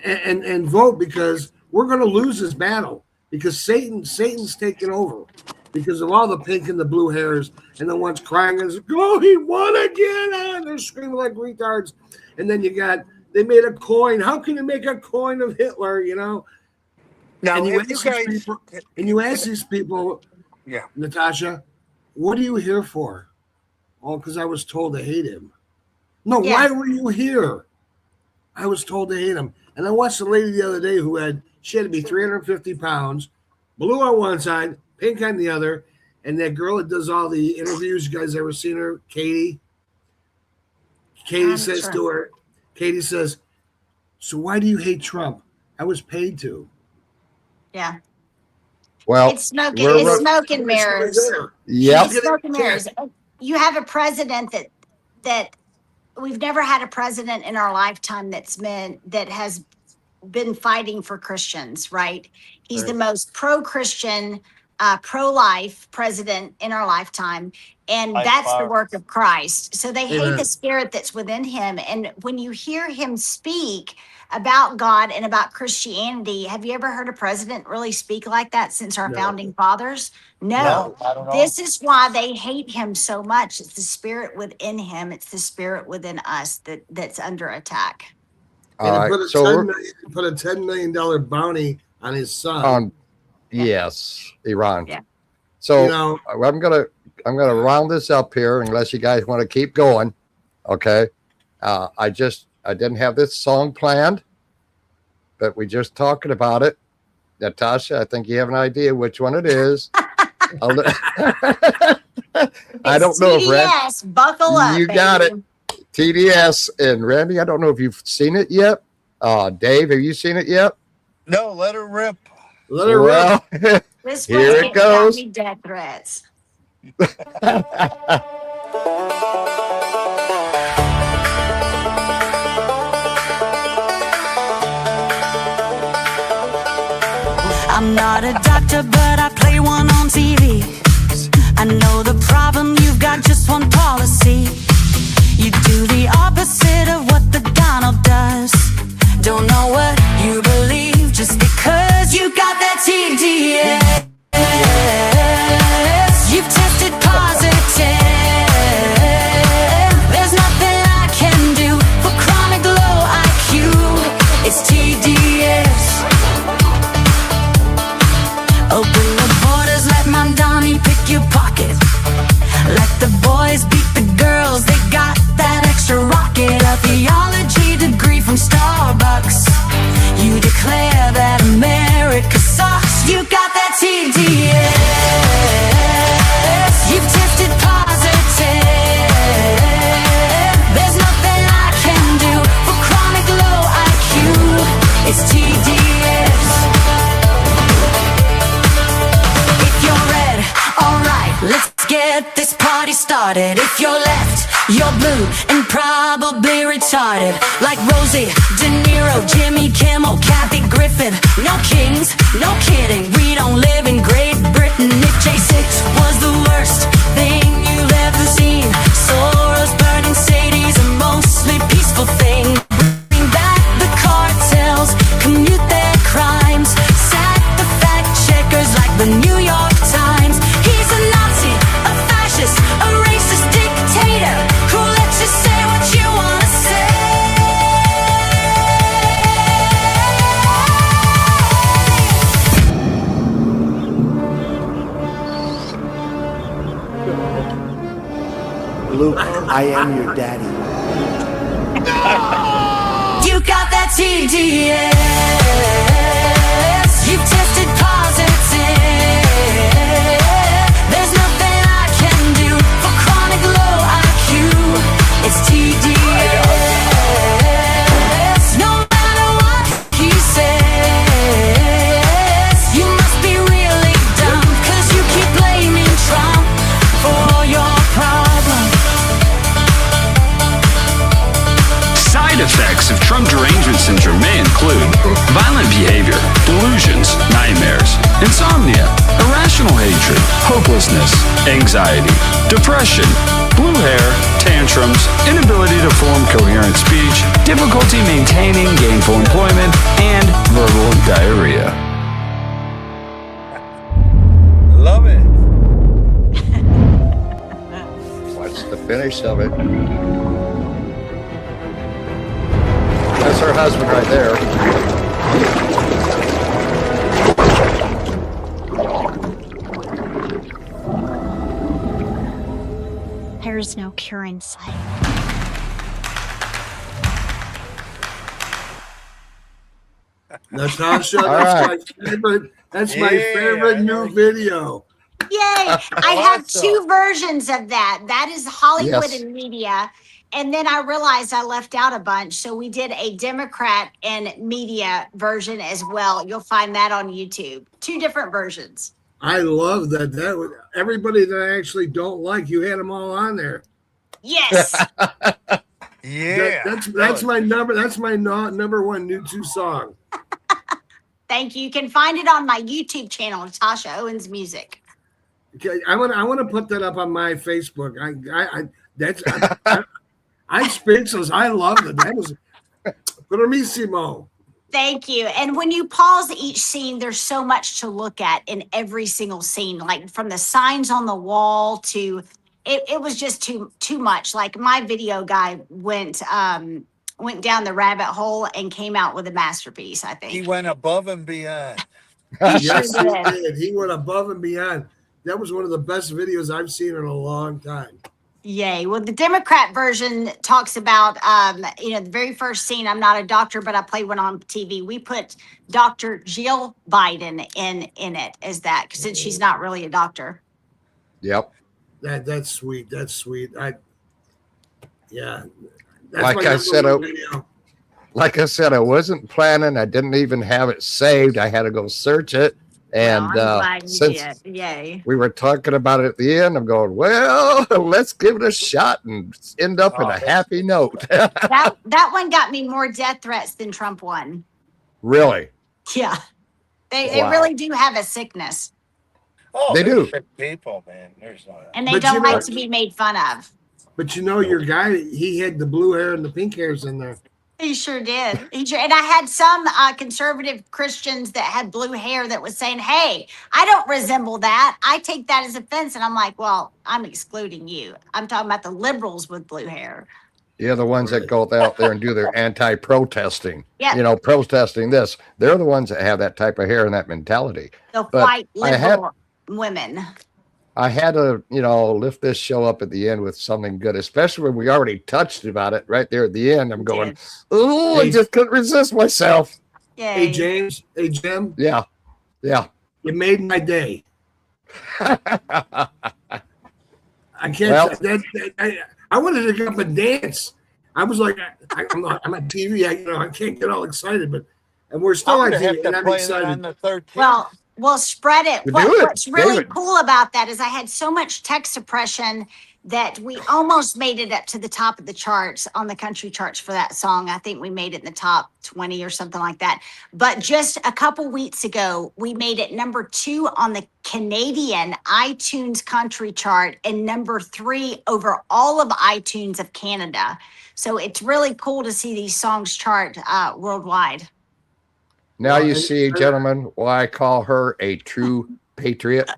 Speaker 5: and vote, because we're going to lose this battle because Satan's taking over. Because of all the pink and the blue hairs and the ones crying and oh, he won again, and they're screaming like retards. And then they made a coin. How can you make a coin of Hitler?
Speaker 6: Now,
Speaker 5: and you ask these people, Natasha, what are you here for? Oh, because I was told to hate him. No, why were you here? I was told to hate him. And I watched a lady the other day she had to be 350 pounds, blue on one side, pink on the other, and that girl that does all the interviews, you guys ever seen her? Katie says to her, so why do you hate Trump? I was paid to.
Speaker 4: Yeah.
Speaker 3: Well,
Speaker 4: it's smoke and mirrors.
Speaker 3: Yep.
Speaker 4: Smoke and mirrors. You have a president that we've never had a president in our lifetime that has been fighting for Christians, right? He's the most pro-Christian, pro-life president in our lifetime. And that's the work of Christ. So they hate the spirit that's within him. And when you hear him speak about God and about Christianity, have you ever heard a president really speak like that since our founding fathers? No.
Speaker 6: I don't know.
Speaker 4: This is why they hate him so much. It's the spirit within him. It's the spirit within us that's under attack.
Speaker 5: And put a $10 million bounty on his son.
Speaker 3: Yes, Iran.
Speaker 4: Yeah.
Speaker 3: So I'm gonna round this up here, unless you guys want to keep going. Okay. I didn't have this song planned, but we just talking about it. Natasha, I think you have an idea which one it is. I don't know if
Speaker 4: TDS, buckle up.
Speaker 3: You got it. TDS. And Randy, I don't know if you've seen it yet. Dave, have you seen it yet?
Speaker 6: No, let her rip.
Speaker 5: Let her rip.
Speaker 4: This
Speaker 3: Here it goes.
Speaker 4: Me death threats.
Speaker 2: I'm not a doctor, but I play one on TV. I know the problem, you've got just one policy. You do the opposite of what the Donald does. Don't know what you believe just because you got that TDS. You've tested positive. There's nothing I can do for chronic low IQ. It's TDS. Open the borders, let Mamdani pick your pocket. Let the boys beat the girls, they got that extra rocket. A theology degree from Starbucks. You declare that America sucks. You got that TDS. You've tested positive. There's nothing I can do for chronic low IQ. It's TDS. Let's get this party started. If you're left, you're blue and probably retarded. Like Rosie, De Niro, Jimmy Kimmel, Kathy Griffin. No kings, no kidding. We don't live in Great Britain. If J6 was the worst thing you've ever seen, Soros, burning Sadie's a mostly peaceful thing. Bring back the cartels, commute their crimes, sack the fact checkers like the New York Times. He's a Nazi, a fascist, a racist dictator who lets you say what you want to say.
Speaker 1: Luke, I am your daddy.
Speaker 2: You got that TDS. You've tested positive. There's nothing I can do for chronic low IQ. It's TDS. No matter what he says, you must be really dumb, 'cause you keep blaming Trump for all your problems.
Speaker 14: Side effects of Trump derangement syndrome may include violent behavior, delusions, nightmares, insomnia, irrational hatred, hopelessness, anxiety, depression, blue hair, tantrums, inability to form coherent speech, difficulty maintaining gainful employment, and verbal diarrhea.
Speaker 6: Love it.
Speaker 3: What's the finish of it? That's her husband right there.
Speaker 4: There is no cure in sight.
Speaker 5: Natasha,
Speaker 3: All right.
Speaker 5: that's my favorite new video.
Speaker 4: Yay! I have two versions of that. That is Hollywood
Speaker 3: Yes.
Speaker 4: and media. And then I realized I left out a bunch. So we did a Democrat and media version as well. You'll find that on YouTube. Two different versions.
Speaker 5: I love that. That was everybody that I actually don't like. You had them all on there.
Speaker 4: Yes.
Speaker 6: Yeah.
Speaker 5: That's my number one new 2 song.
Speaker 4: Thank you. You can find it on my YouTube channel, Tasha Owens Music.
Speaker 5: Okay, I want to put that up on my Facebook. I'm speechless. I love it. That was bravissimo.
Speaker 4: Thank you. And when you pause each scene, there's so much to look at in every single scene, like from the signs on the wall to it was just too much. Like my video guy went down the rabbit hole and came out with a masterpiece, I think.
Speaker 6: He went above and beyond.
Speaker 5: Yes, he did. He went above and beyond. That was one of the best videos I've seen in a long time.
Speaker 4: Yay. Well, the Democrat version talks about, the very first scene. I'm not a doctor, but I played one on TV. We put Dr. Jill Biden in it as that, since she's not really a doctor.
Speaker 3: Yep.
Speaker 5: That's sweet. That's sweet. That's
Speaker 3: like I said, I wasn't planning. I didn't even have it saved. I had to go search it. And since
Speaker 4: Yay.
Speaker 3: we were talking about it at the end, I'm going, well, let's give it a shot and end up in a happy note.
Speaker 4: that one got me more death threats than Trump won.
Speaker 3: Really?
Speaker 4: Yeah. They really do have a sickness.
Speaker 6: Oh,
Speaker 3: they do.
Speaker 6: Sick people, man. There's no.
Speaker 4: And they don't like to be made fun of.
Speaker 5: But your guy, he had the blue hair and the pink hairs in there.
Speaker 4: He sure did. And I had some conservative Christians that had blue hair that was saying, hey, I don't resemble that. I take that as offense. And I'm like, well, I'm excluding you. I'm talking about the liberals with blue hair.
Speaker 3: Yeah, the ones that go out there and do their anti-protesting.
Speaker 4: Yeah.
Speaker 3: Protesting this. They're the ones that have that type of hair and that mentality.
Speaker 4: The white liberal women.
Speaker 3: I had to, lift this show up at the end with something good, especially when we already touched about it right there at the end. I'm going, oh, I just couldn't resist myself.
Speaker 4: Yay.
Speaker 5: Hey, James. Hey, Jim.
Speaker 3: Yeah.
Speaker 5: You made my day. I can't. I wanted to get up and dance. I was like, I'm on TV. I can't get all excited, and we're still on TV, and I'm excited.
Speaker 6: On the 13th.
Speaker 4: Well, spread it. What's really cool about that is I had so much text suppression that we almost made it up to the top of the charts on the country charts for that song. I think we made it in the top 20 or something like that. But just a couple weeks ago, we made it number 2 on the Canadian iTunes country chart and number 3 over all of iTunes of Canada. So it's really cool to see these songs chart worldwide.
Speaker 3: Now you see, gentlemen, why I call her a true patriot.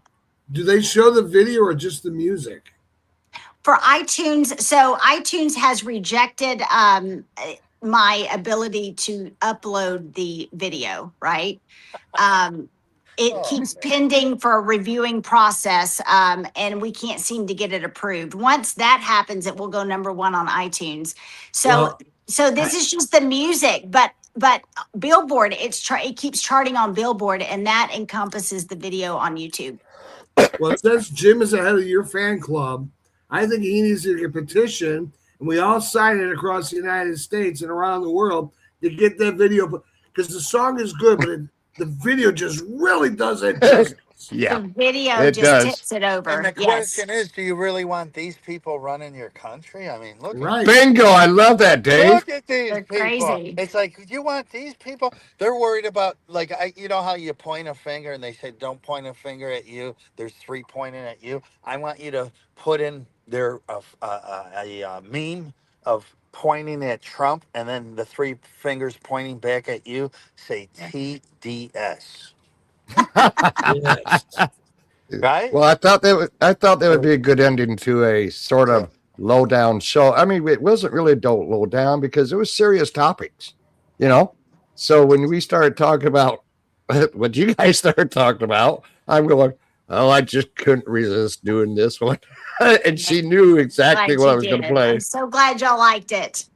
Speaker 5: Do they show the video or just the music?
Speaker 4: For iTunes, so iTunes has rejected my ability to upload the video, right? It keeps pending for a reviewing process, and we can't seem to get it approved. Once that happens, it will go number 1 on iTunes. So this is just the music, but Billboard, it keeps charting on Billboard, and that encompasses the video on YouTube.
Speaker 5: Well, since Jim is ahead of your fan club, I think he needs to get a petition, and we all sign it across the United States and around the world to get that video, because the song is good, but the video just really doesn't.
Speaker 3: Yeah,
Speaker 4: the video just tips it over.
Speaker 6: And the question is, do you really want these people running your country? I mean, look.
Speaker 5: Right.
Speaker 3: Bingo! I love that, Dave.
Speaker 6: Look at these people.
Speaker 4: Crazy.
Speaker 6: It's like, you want these people? They're worried about, like, you know how you point a finger and they say, don't point a finger at you. There's 3 pointing at you. I want you to put in their a meme of pointing at Trump and then the 3 fingers pointing back at you. Say TDS.
Speaker 5: Yes.
Speaker 6: Right?
Speaker 3: Well, I thought that would be a good ending to a sort of low down show. I mean, it wasn't really low down because it was serious topics, So when we started talking about what you guys started talking about, I'm going, oh, I just couldn't resist doing this one. And she knew exactly what I was going to play.
Speaker 4: I'm so glad y'all liked it.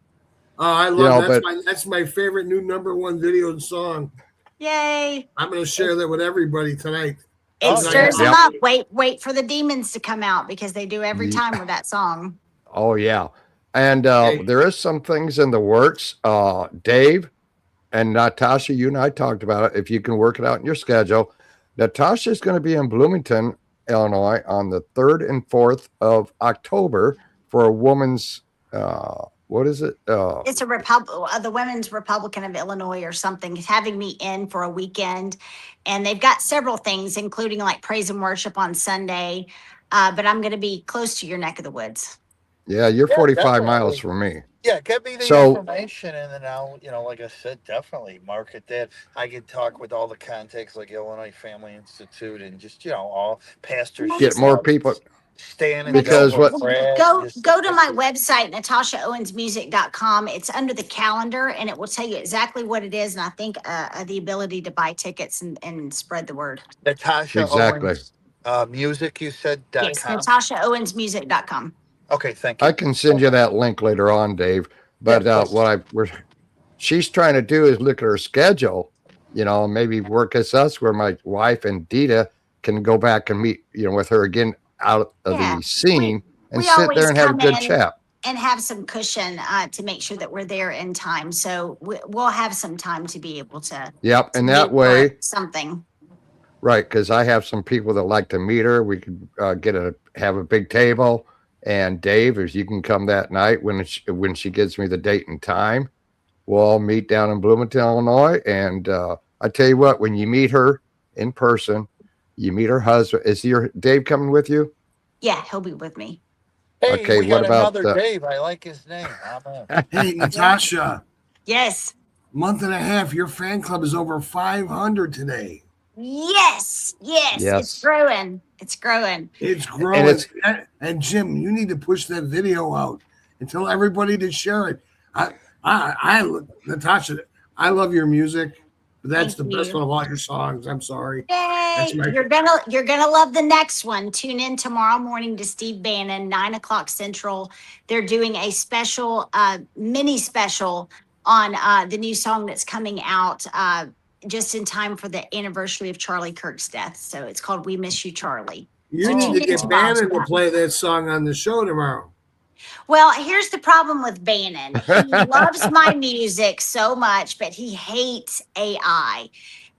Speaker 5: Oh, I love that's my favorite new number 1 video and song.
Speaker 4: Yay.
Speaker 5: I'm going to share that with everybody tonight.
Speaker 4: It stirs them up. Wait for the demons to come out, because they do every time with that song.
Speaker 3: Oh, yeah. And there is some things in the works. Dave and Natasha, you and I talked about it. If you can work it out in your schedule. Natasha is going to be in Bloomington, Illinois on the 3rd and 4th of October for a woman's what is it?
Speaker 4: It's a the Women's Republican of Illinois or something is having me in for a weekend, and they've got several things, including like praise and worship on Sunday. But I'm going to be close to your neck of the woods.
Speaker 3: Yeah, you're
Speaker 6: Yeah,
Speaker 3: 45 miles
Speaker 6: definitely.
Speaker 3: from me.
Speaker 6: Yeah, give me the
Speaker 3: So,
Speaker 6: information, and then I'll, like I said, definitely market that. I can talk with all the contacts like Illinois Family Institute and just, all pastors.
Speaker 3: get more people.
Speaker 6: Stan and
Speaker 3: Because
Speaker 6: Delbert
Speaker 3: what-
Speaker 6: Brad,
Speaker 4: Go
Speaker 6: just-
Speaker 4: go to my website, natashaowensmusic.com. It's under the calendar, and it will tell you exactly what it is. And I think the ability to buy tickets and spread the word.
Speaker 6: Natasha
Speaker 3: Exactly.
Speaker 6: Owens, music, you said,
Speaker 4: Yes,
Speaker 6: .com?
Speaker 4: natashaowensmusic.com.
Speaker 6: Okay, thank you.
Speaker 3: I can send you that link later on, Dave. But she's trying to do is look at her schedule, maybe work as us where my wife and Dita can go back and meet, with her again out of
Speaker 4: Yeah.
Speaker 3: the scene and
Speaker 4: We
Speaker 3: sit
Speaker 4: always
Speaker 3: there and have a
Speaker 4: come
Speaker 3: good
Speaker 4: in
Speaker 3: chat.
Speaker 4: and have some cushion to make sure that we're there in time. So we'll have some time to be able to.
Speaker 3: Yep.
Speaker 4: to
Speaker 3: And
Speaker 4: meet
Speaker 3: that
Speaker 4: for
Speaker 3: way,
Speaker 4: something.
Speaker 3: right. Cause I have some people that like to meet her. We could have a big table, and Dave, if you can come that night when she gives me the date and time, we'll all meet down in Bloomington, Illinois. And I tell you what, when you meet her in person, you meet her husband. Is your Dave coming with you?
Speaker 4: Yeah, he'll be with me.
Speaker 6: Hey,
Speaker 3: Okay,
Speaker 6: we
Speaker 3: what
Speaker 6: got
Speaker 3: about
Speaker 6: another Dave. I like his name. I'm in.
Speaker 5: Hey, Natasha,
Speaker 4: Yes.
Speaker 5: month and a half, your fan club is over 500 today.
Speaker 4: Yes. Yes.
Speaker 3: Yes.
Speaker 4: It's growing. It's growing.
Speaker 5: It's growing.
Speaker 3: And
Speaker 5: And Jim, you need to push that video out and tell everybody to share it. Natasha, I love your music, but that's
Speaker 4: Thank
Speaker 5: the best
Speaker 4: you.
Speaker 5: one of all your songs. I'm sorry.
Speaker 4: Yay!
Speaker 5: That's my-
Speaker 4: You're gonna love the next one. Tune in tomorrow morning to Steve Bannon, 9 o'clock Central. They're doing a special, mini special on the new song that's coming out just in time for the anniversary of Charlie Kirk's death. So it's called "We Miss You, Charlie."
Speaker 5: You
Speaker 4: So
Speaker 5: need
Speaker 4: tune
Speaker 5: to
Speaker 4: in
Speaker 5: get
Speaker 4: tomorrow for
Speaker 5: Bannon to
Speaker 4: that.
Speaker 5: play that song on the show tomorrow.
Speaker 4: Well, here's the problem with Bannon. He loves my music so much, but he hates AI.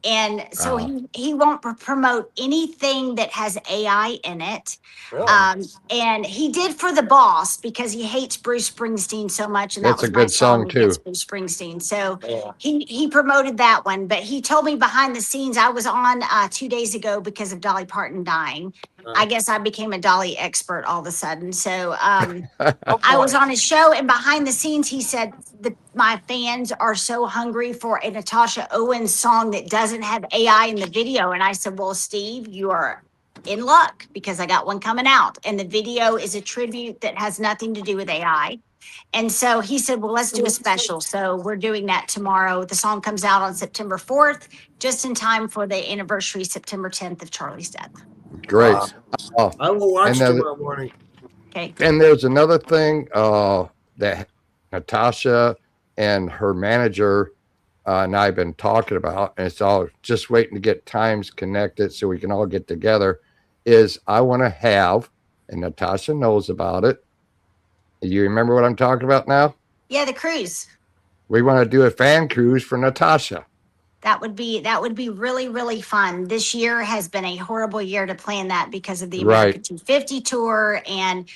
Speaker 4: And so he won't promote anything that has AI in it.
Speaker 6: Really?
Speaker 4: And he did for The Boss because he hates Bruce Springsteen so much. And
Speaker 3: That's
Speaker 4: that was
Speaker 3: a
Speaker 4: my
Speaker 3: good song,
Speaker 4: against
Speaker 3: too.
Speaker 4: Bruce Springsteen. So
Speaker 6: Yeah.
Speaker 4: he promoted that one, but he told me behind the scenes, I was on 2 days ago because of Dolly Parton dying. I guess I became a Dolly expert all of a sudden. So I was on his show, and behind the scenes, he said that my fans are so hungry for a Natasha Owens song that doesn't have AI in the video. And I said, well, Steve, you are in luck because I got one coming out. And the video is a tribute that has nothing to do with AI. And so he said, well, let's do a special. So we're doing that tomorrow. The song comes out on September 4th, just in time for the anniversary, September 10th of Charlie's death.
Speaker 3: Great.
Speaker 5: I will watch
Speaker 3: And then-
Speaker 5: tomorrow morning.
Speaker 4: Okay.
Speaker 3: And there's another thing that Natasha and her manager and I have been talking about, and it's all just waiting to get times connected so we can all get together, is I want to have, and Natasha knows about it. You remember what I'm talking about now?
Speaker 4: Yeah, the cruise.
Speaker 3: We want to do a fan cruise for Natasha.
Speaker 4: That would be really, really fun. This year has been a horrible year to plan that because of the America
Speaker 3: Right.
Speaker 4: 250 tour. And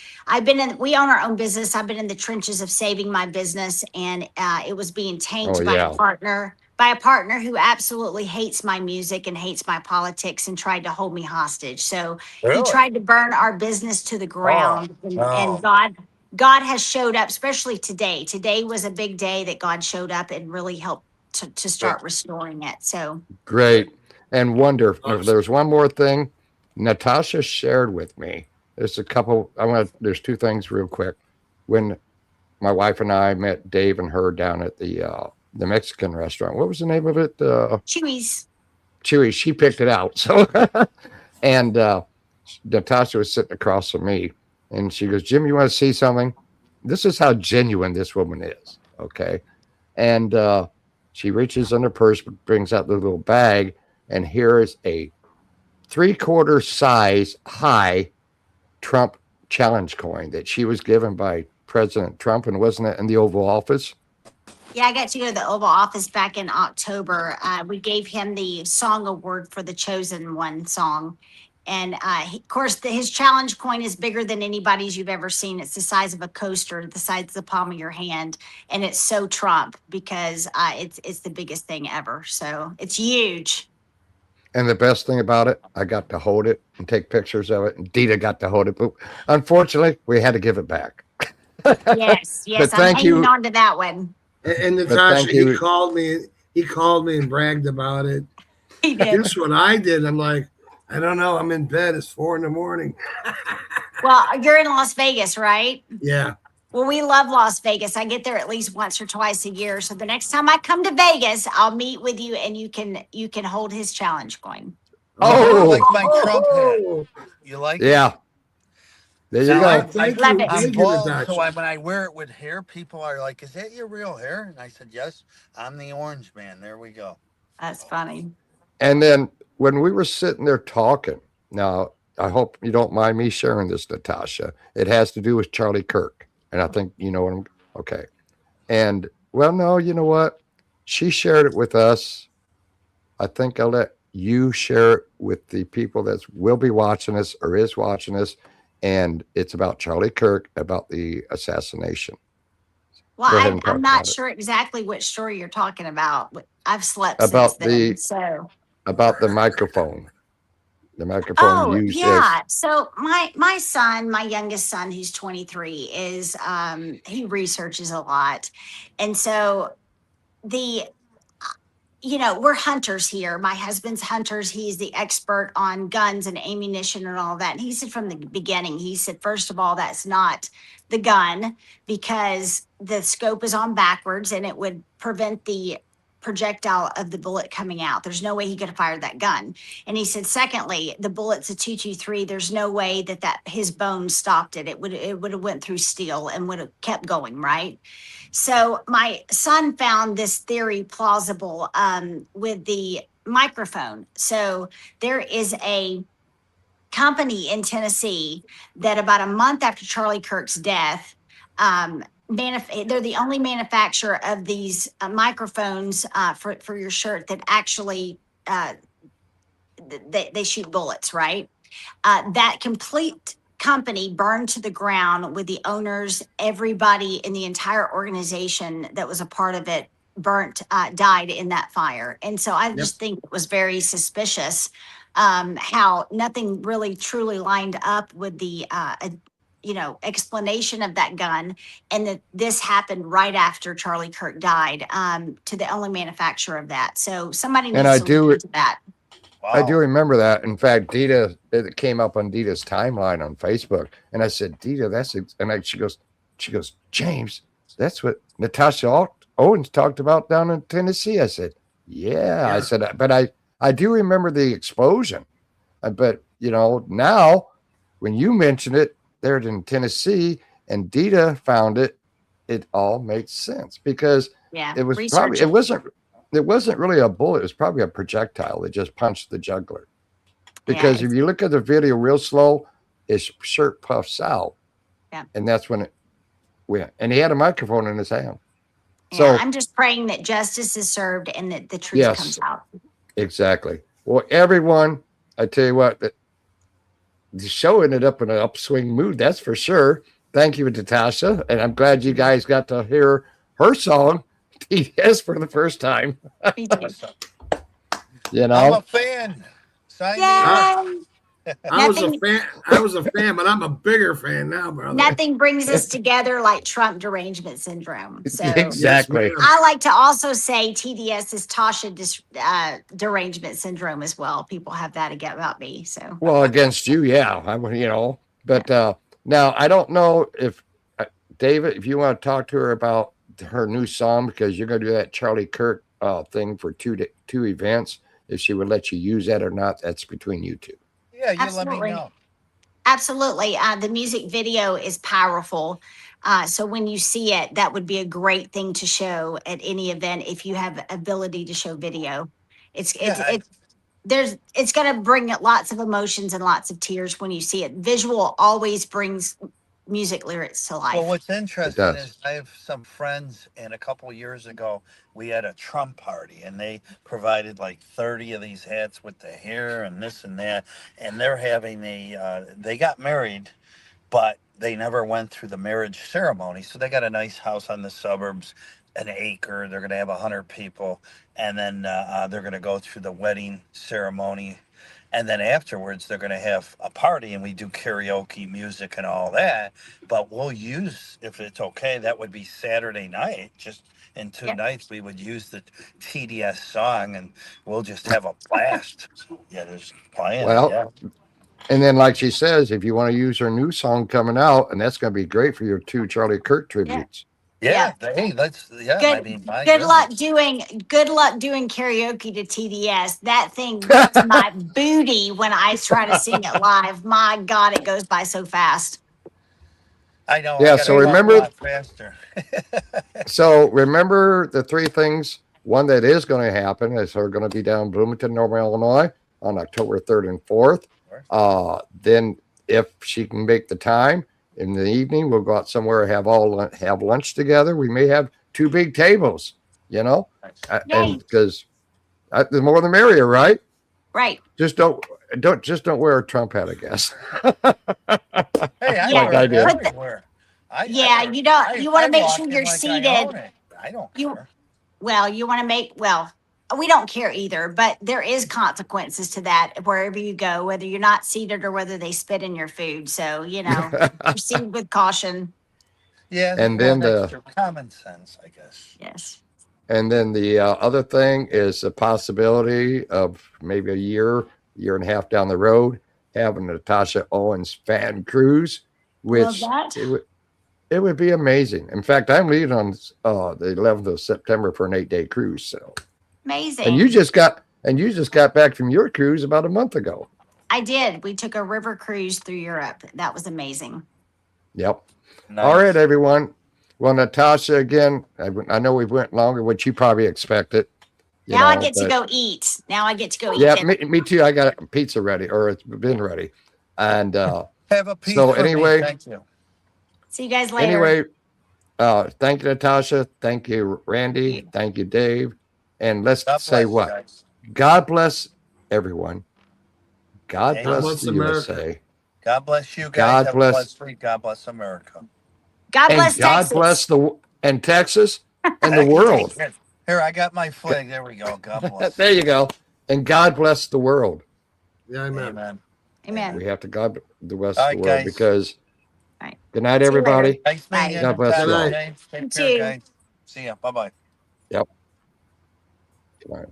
Speaker 4: we own our own business. I've been in the trenches of saving my business, and it was being tanked
Speaker 3: Oh,
Speaker 4: by
Speaker 3: yeah.
Speaker 4: a partner who absolutely hates my music and hates my politics and tried to hold me hostage. So he
Speaker 6: Really?
Speaker 4: tried to burn our business to the ground.
Speaker 6: no.
Speaker 4: And God has showed up, especially today. Today was a big day that God showed up and really helped to start restoring it. So
Speaker 3: Great. And wonderful. If there's one more thing, Natasha shared with me. There's there's two things real quick. When my wife and I met Dave and her down at the Mexican restaurant, what was the name of it?
Speaker 4: Chewy's.
Speaker 3: Chewy. She picked it out. So, and Natasha was sitting across from me, and she goes, "Jim, you want to see something?" This is how genuine this woman is. Okay. And she reaches in her purse, brings out the little bag, and here is a 3/4 size high Trump challenge coin that she was given by President Trump. And wasn't it in the Oval Office?
Speaker 4: Yeah, I got to go to the Oval Office back in October. We gave him the song award for the Chosen One song. And of course, his challenge coin is bigger than anybody's you've ever seen. It's the size of a coaster, the size of the palm of your hand, and it's so Trump because it's the biggest thing ever. So it's huge.
Speaker 3: And the best thing about it, I got to hold it and take pictures of it. And Dita got to hold it. But unfortunately, we had to give it back.
Speaker 4: Yes,
Speaker 3: But
Speaker 4: I'm
Speaker 3: thank
Speaker 4: hanging
Speaker 3: you.
Speaker 4: on to that one.
Speaker 5: And
Speaker 3: But
Speaker 5: Natasha,
Speaker 3: thank you.
Speaker 5: he called me and bragged about it.
Speaker 4: He did.
Speaker 5: Here's what I did. I'm like, I don't know. I'm in bed. It's 4 a.m.
Speaker 4: Well, you're in Las Vegas, right?
Speaker 5: Yeah.
Speaker 4: Well, we love Las Vegas. I get there at least once or twice a year. So the next time I come to Vegas, I'll meet with you and you can hold his challenge coin.
Speaker 6: Oh, like my
Speaker 5: Oh.
Speaker 6: Trump hat. You like it?
Speaker 3: Yeah. There you
Speaker 6: Now,
Speaker 3: go.
Speaker 5: Thank you.
Speaker 4: Love it.
Speaker 5: Thank
Speaker 6: I'm
Speaker 5: you,
Speaker 6: bald,
Speaker 5: Natasha.
Speaker 6: so when I wear it with hair, people are like, "Is that your real hair?" And I said, "Yes, I'm the orange man." There we go.
Speaker 4: That's funny.
Speaker 3: And then when we were sitting there talking, now I hope you don't mind me sharing this, Natasha. It has to do with Charlie Kirk. And I think you know what I'm okay. And well, no, you know what? She shared it with us. I think I'll let you share it with the people that will be watching us or is watching us. And it's about Charlie Kirk, about the assassination.
Speaker 4: Well,
Speaker 3: Go ahead and talk
Speaker 4: I'm not
Speaker 3: about it.
Speaker 4: sure exactly which story you're talking about. But I've slept
Speaker 3: About
Speaker 4: since then.
Speaker 3: the-
Speaker 4: So
Speaker 3: About the microphone. The microphone
Speaker 4: oh
Speaker 3: used
Speaker 4: yeah. So my son, my youngest son, who's 23, is he researches a lot. And so the we're hunters here. My husband's hunters. He's the expert on guns and ammunition and all that. And he said from the beginning, he said, first of all, that's not the gun because the scope is on backwards and it would prevent the projectile of the bullet coming out. There's no way he could have fired that gun. And he said, secondly, the bullet's a 223. There's no way that his bones stopped it. It would have went through steel and would have kept going, right? So my son found this theory plausible with the microphone. So there is a company in Tennessee that about a month after Charlie Kirk's death, they're the only manufacturer of these microphones for your shirt that actually they shoot bullets, right? That complete company burned to the ground with the owners, everybody in the entire organization that was a part of it died in that fire. And so I just think it was very suspicious how nothing really truly lined up with the explanation of that gun, and that this happened right after Charlie Kirk died to the only manufacturer of that. So somebody needs to look into that.
Speaker 6: Wow.
Speaker 3: I do remember that. In fact, Dita, it came up on Dita's timeline on Facebook, and I said, "Dita, she goes, James, that's what Natasha Owens talked about down in Tennessee." I said, "Yeah." I said, "But I do remember the explosion, but now when you mention it, there in Tennessee, and Dita found it, it all makes sense because it was probably it wasn't really a bullet. It was probably a projectile that just punched the jugular. Because if you look at the video real slow, his shirt puffs out.
Speaker 4: Yeah.
Speaker 3: And that's when it went. And he had a microphone in his hand.
Speaker 4: Yeah,
Speaker 3: So
Speaker 4: I'm just praying that justice is served and that the truth comes out.
Speaker 3: Exactly. Well, everyone, I tell you what, the show ended up in an upswing mood, that's for sure. Thank you, Natasha. And I'm glad you guys got to hear her song, TDS, for the first time.
Speaker 4: Me too.
Speaker 6: I'm a fan. Sign me up.
Speaker 5: I was a fan, but I'm a bigger fan now, brother.
Speaker 4: Nothing brings us together like Trump derangement syndrome. So
Speaker 3: Exactly.
Speaker 4: I like to also say TDS is Tasha derangement syndrome as well. People have that about me. So
Speaker 3: Well, against you, yeah. But now I don't know if David, if you want to talk to her about her new song, because you're going to do that Charlie Kirk thing for two events. If she would let you use that or not, that's between you two.
Speaker 6: Yeah, you
Speaker 4: Absolutely.
Speaker 6: let me know.
Speaker 4: Absolutely. The music video is powerful. So when you see it, that would be a great thing to show at any event if you have ability to show video. It's going to bring lots of emotions and lots of tears when you see it. Visual always brings music lyrics to life.
Speaker 6: Well, what's interesting
Speaker 3: does.
Speaker 6: is I have some friends, and a couple years ago, we had a Trump party, and they provided like 30 of these hats with the hair and this and that. And they're having they got married, but they never went through the marriage ceremony. So they got a nice house on the suburbs, an acre. They're going to have 100 people. And then they're going to go through the wedding ceremony. And then afterwards, they're going to have a party, and we do karaoke, music, and all that. But we'll use, if it's okay, that would be Saturday night. Just in 2 nights, we would use the TDS song, and we'll just have a blast. Yeah, there's playing.
Speaker 3: Well,
Speaker 6: yeah.
Speaker 3: And then, like she says, if you want to use her new song coming out, and that's going to be great for your 2 Charlie Kirk tributes.
Speaker 6: Yeah. Hey, let's. Yeah.
Speaker 4: Good,
Speaker 6: I mean, my
Speaker 4: good luck
Speaker 6: goodness.
Speaker 4: good luck doing karaoke to TDS. That thing gets my booty when I try to sing it live. My God, it goes by so fast.
Speaker 6: I know.
Speaker 3: Yeah,
Speaker 6: I gotta
Speaker 3: so
Speaker 6: walk
Speaker 3: remember-
Speaker 6: a lot faster.
Speaker 3: So remember the 3 things. One that is going to happen is we're going to be down in Bloomington, Northern Illinois on October 3rd and 4th. Then if she can make the time in the evening, we'll go out somewhere, have lunch together. We may have 2 big tables, you know, and because the more the merrier, right?
Speaker 4: Right.
Speaker 3: Just don't wear a Trump hat, I guess.
Speaker 6: Hey, I
Speaker 3: Like
Speaker 6: wear
Speaker 3: I
Speaker 6: it
Speaker 3: did.
Speaker 6: everywhere.
Speaker 4: You want to make
Speaker 6: walk
Speaker 4: sure
Speaker 6: in
Speaker 4: you're
Speaker 6: like I
Speaker 4: seated.
Speaker 6: own it. I don't care.
Speaker 4: You want to we don't care either, but there is consequences to that wherever you go, whether you're not seated or whether they spit in your food. So, proceed with caution.
Speaker 6: Yeah.
Speaker 3: And then
Speaker 6: extra common sense, I guess.
Speaker 4: Yes.
Speaker 3: And then the other thing is the possibility of maybe a year and a half down the road, having Natasha Owens fan cruise, which it would be amazing. In fact, I'm leaving on the 11th of September for an 8-day cruise. So
Speaker 4: amazing.
Speaker 3: And you just got back from your cruise about a month ago.
Speaker 4: I did. We took a river cruise through Europe. That was amazing.
Speaker 3: Yep.
Speaker 6: Nice.
Speaker 3: All right, everyone. Well, Natasha, again, I know we went longer, which you probably expected.
Speaker 4: Now I get to go eat.
Speaker 3: Yeah, me too. I got a pizza ready, or it's been ready. And
Speaker 6: have a pizza.
Speaker 3: So anyway,
Speaker 6: thank you.
Speaker 4: See you guys later.
Speaker 3: Anyway, thank you, Natasha. Thank you, Randy. Thank you, Dave. And let's say
Speaker 6: bless,
Speaker 3: what?
Speaker 6: guys.
Speaker 3: God bless everyone. God
Speaker 6: Amen.
Speaker 3: bless the USA.
Speaker 6: God bless you guys.
Speaker 3: God
Speaker 6: Have a
Speaker 3: bless-
Speaker 6: blessed week. God bless America.
Speaker 4: God
Speaker 3: And
Speaker 4: bless
Speaker 3: God
Speaker 4: Texas.
Speaker 3: bless Texas and the world.
Speaker 6: Here, I got my flag. There we go. God bless.
Speaker 3: There you go. And God bless the world.
Speaker 5: Yeah, amen.
Speaker 6: Amen.
Speaker 4: Amen.
Speaker 3: We have to God the rest
Speaker 6: All
Speaker 3: of
Speaker 6: right,
Speaker 3: the world
Speaker 6: guys.
Speaker 3: because.
Speaker 4: Right.
Speaker 3: Good night,
Speaker 4: See you
Speaker 3: everybody.
Speaker 4: later.
Speaker 6: Nice meeting you.
Speaker 3: God bless you all.
Speaker 6: James. Take
Speaker 4: You
Speaker 6: care,
Speaker 4: too.
Speaker 6: guys. See ya. Bye-bye.
Speaker 3: Yep. Good night.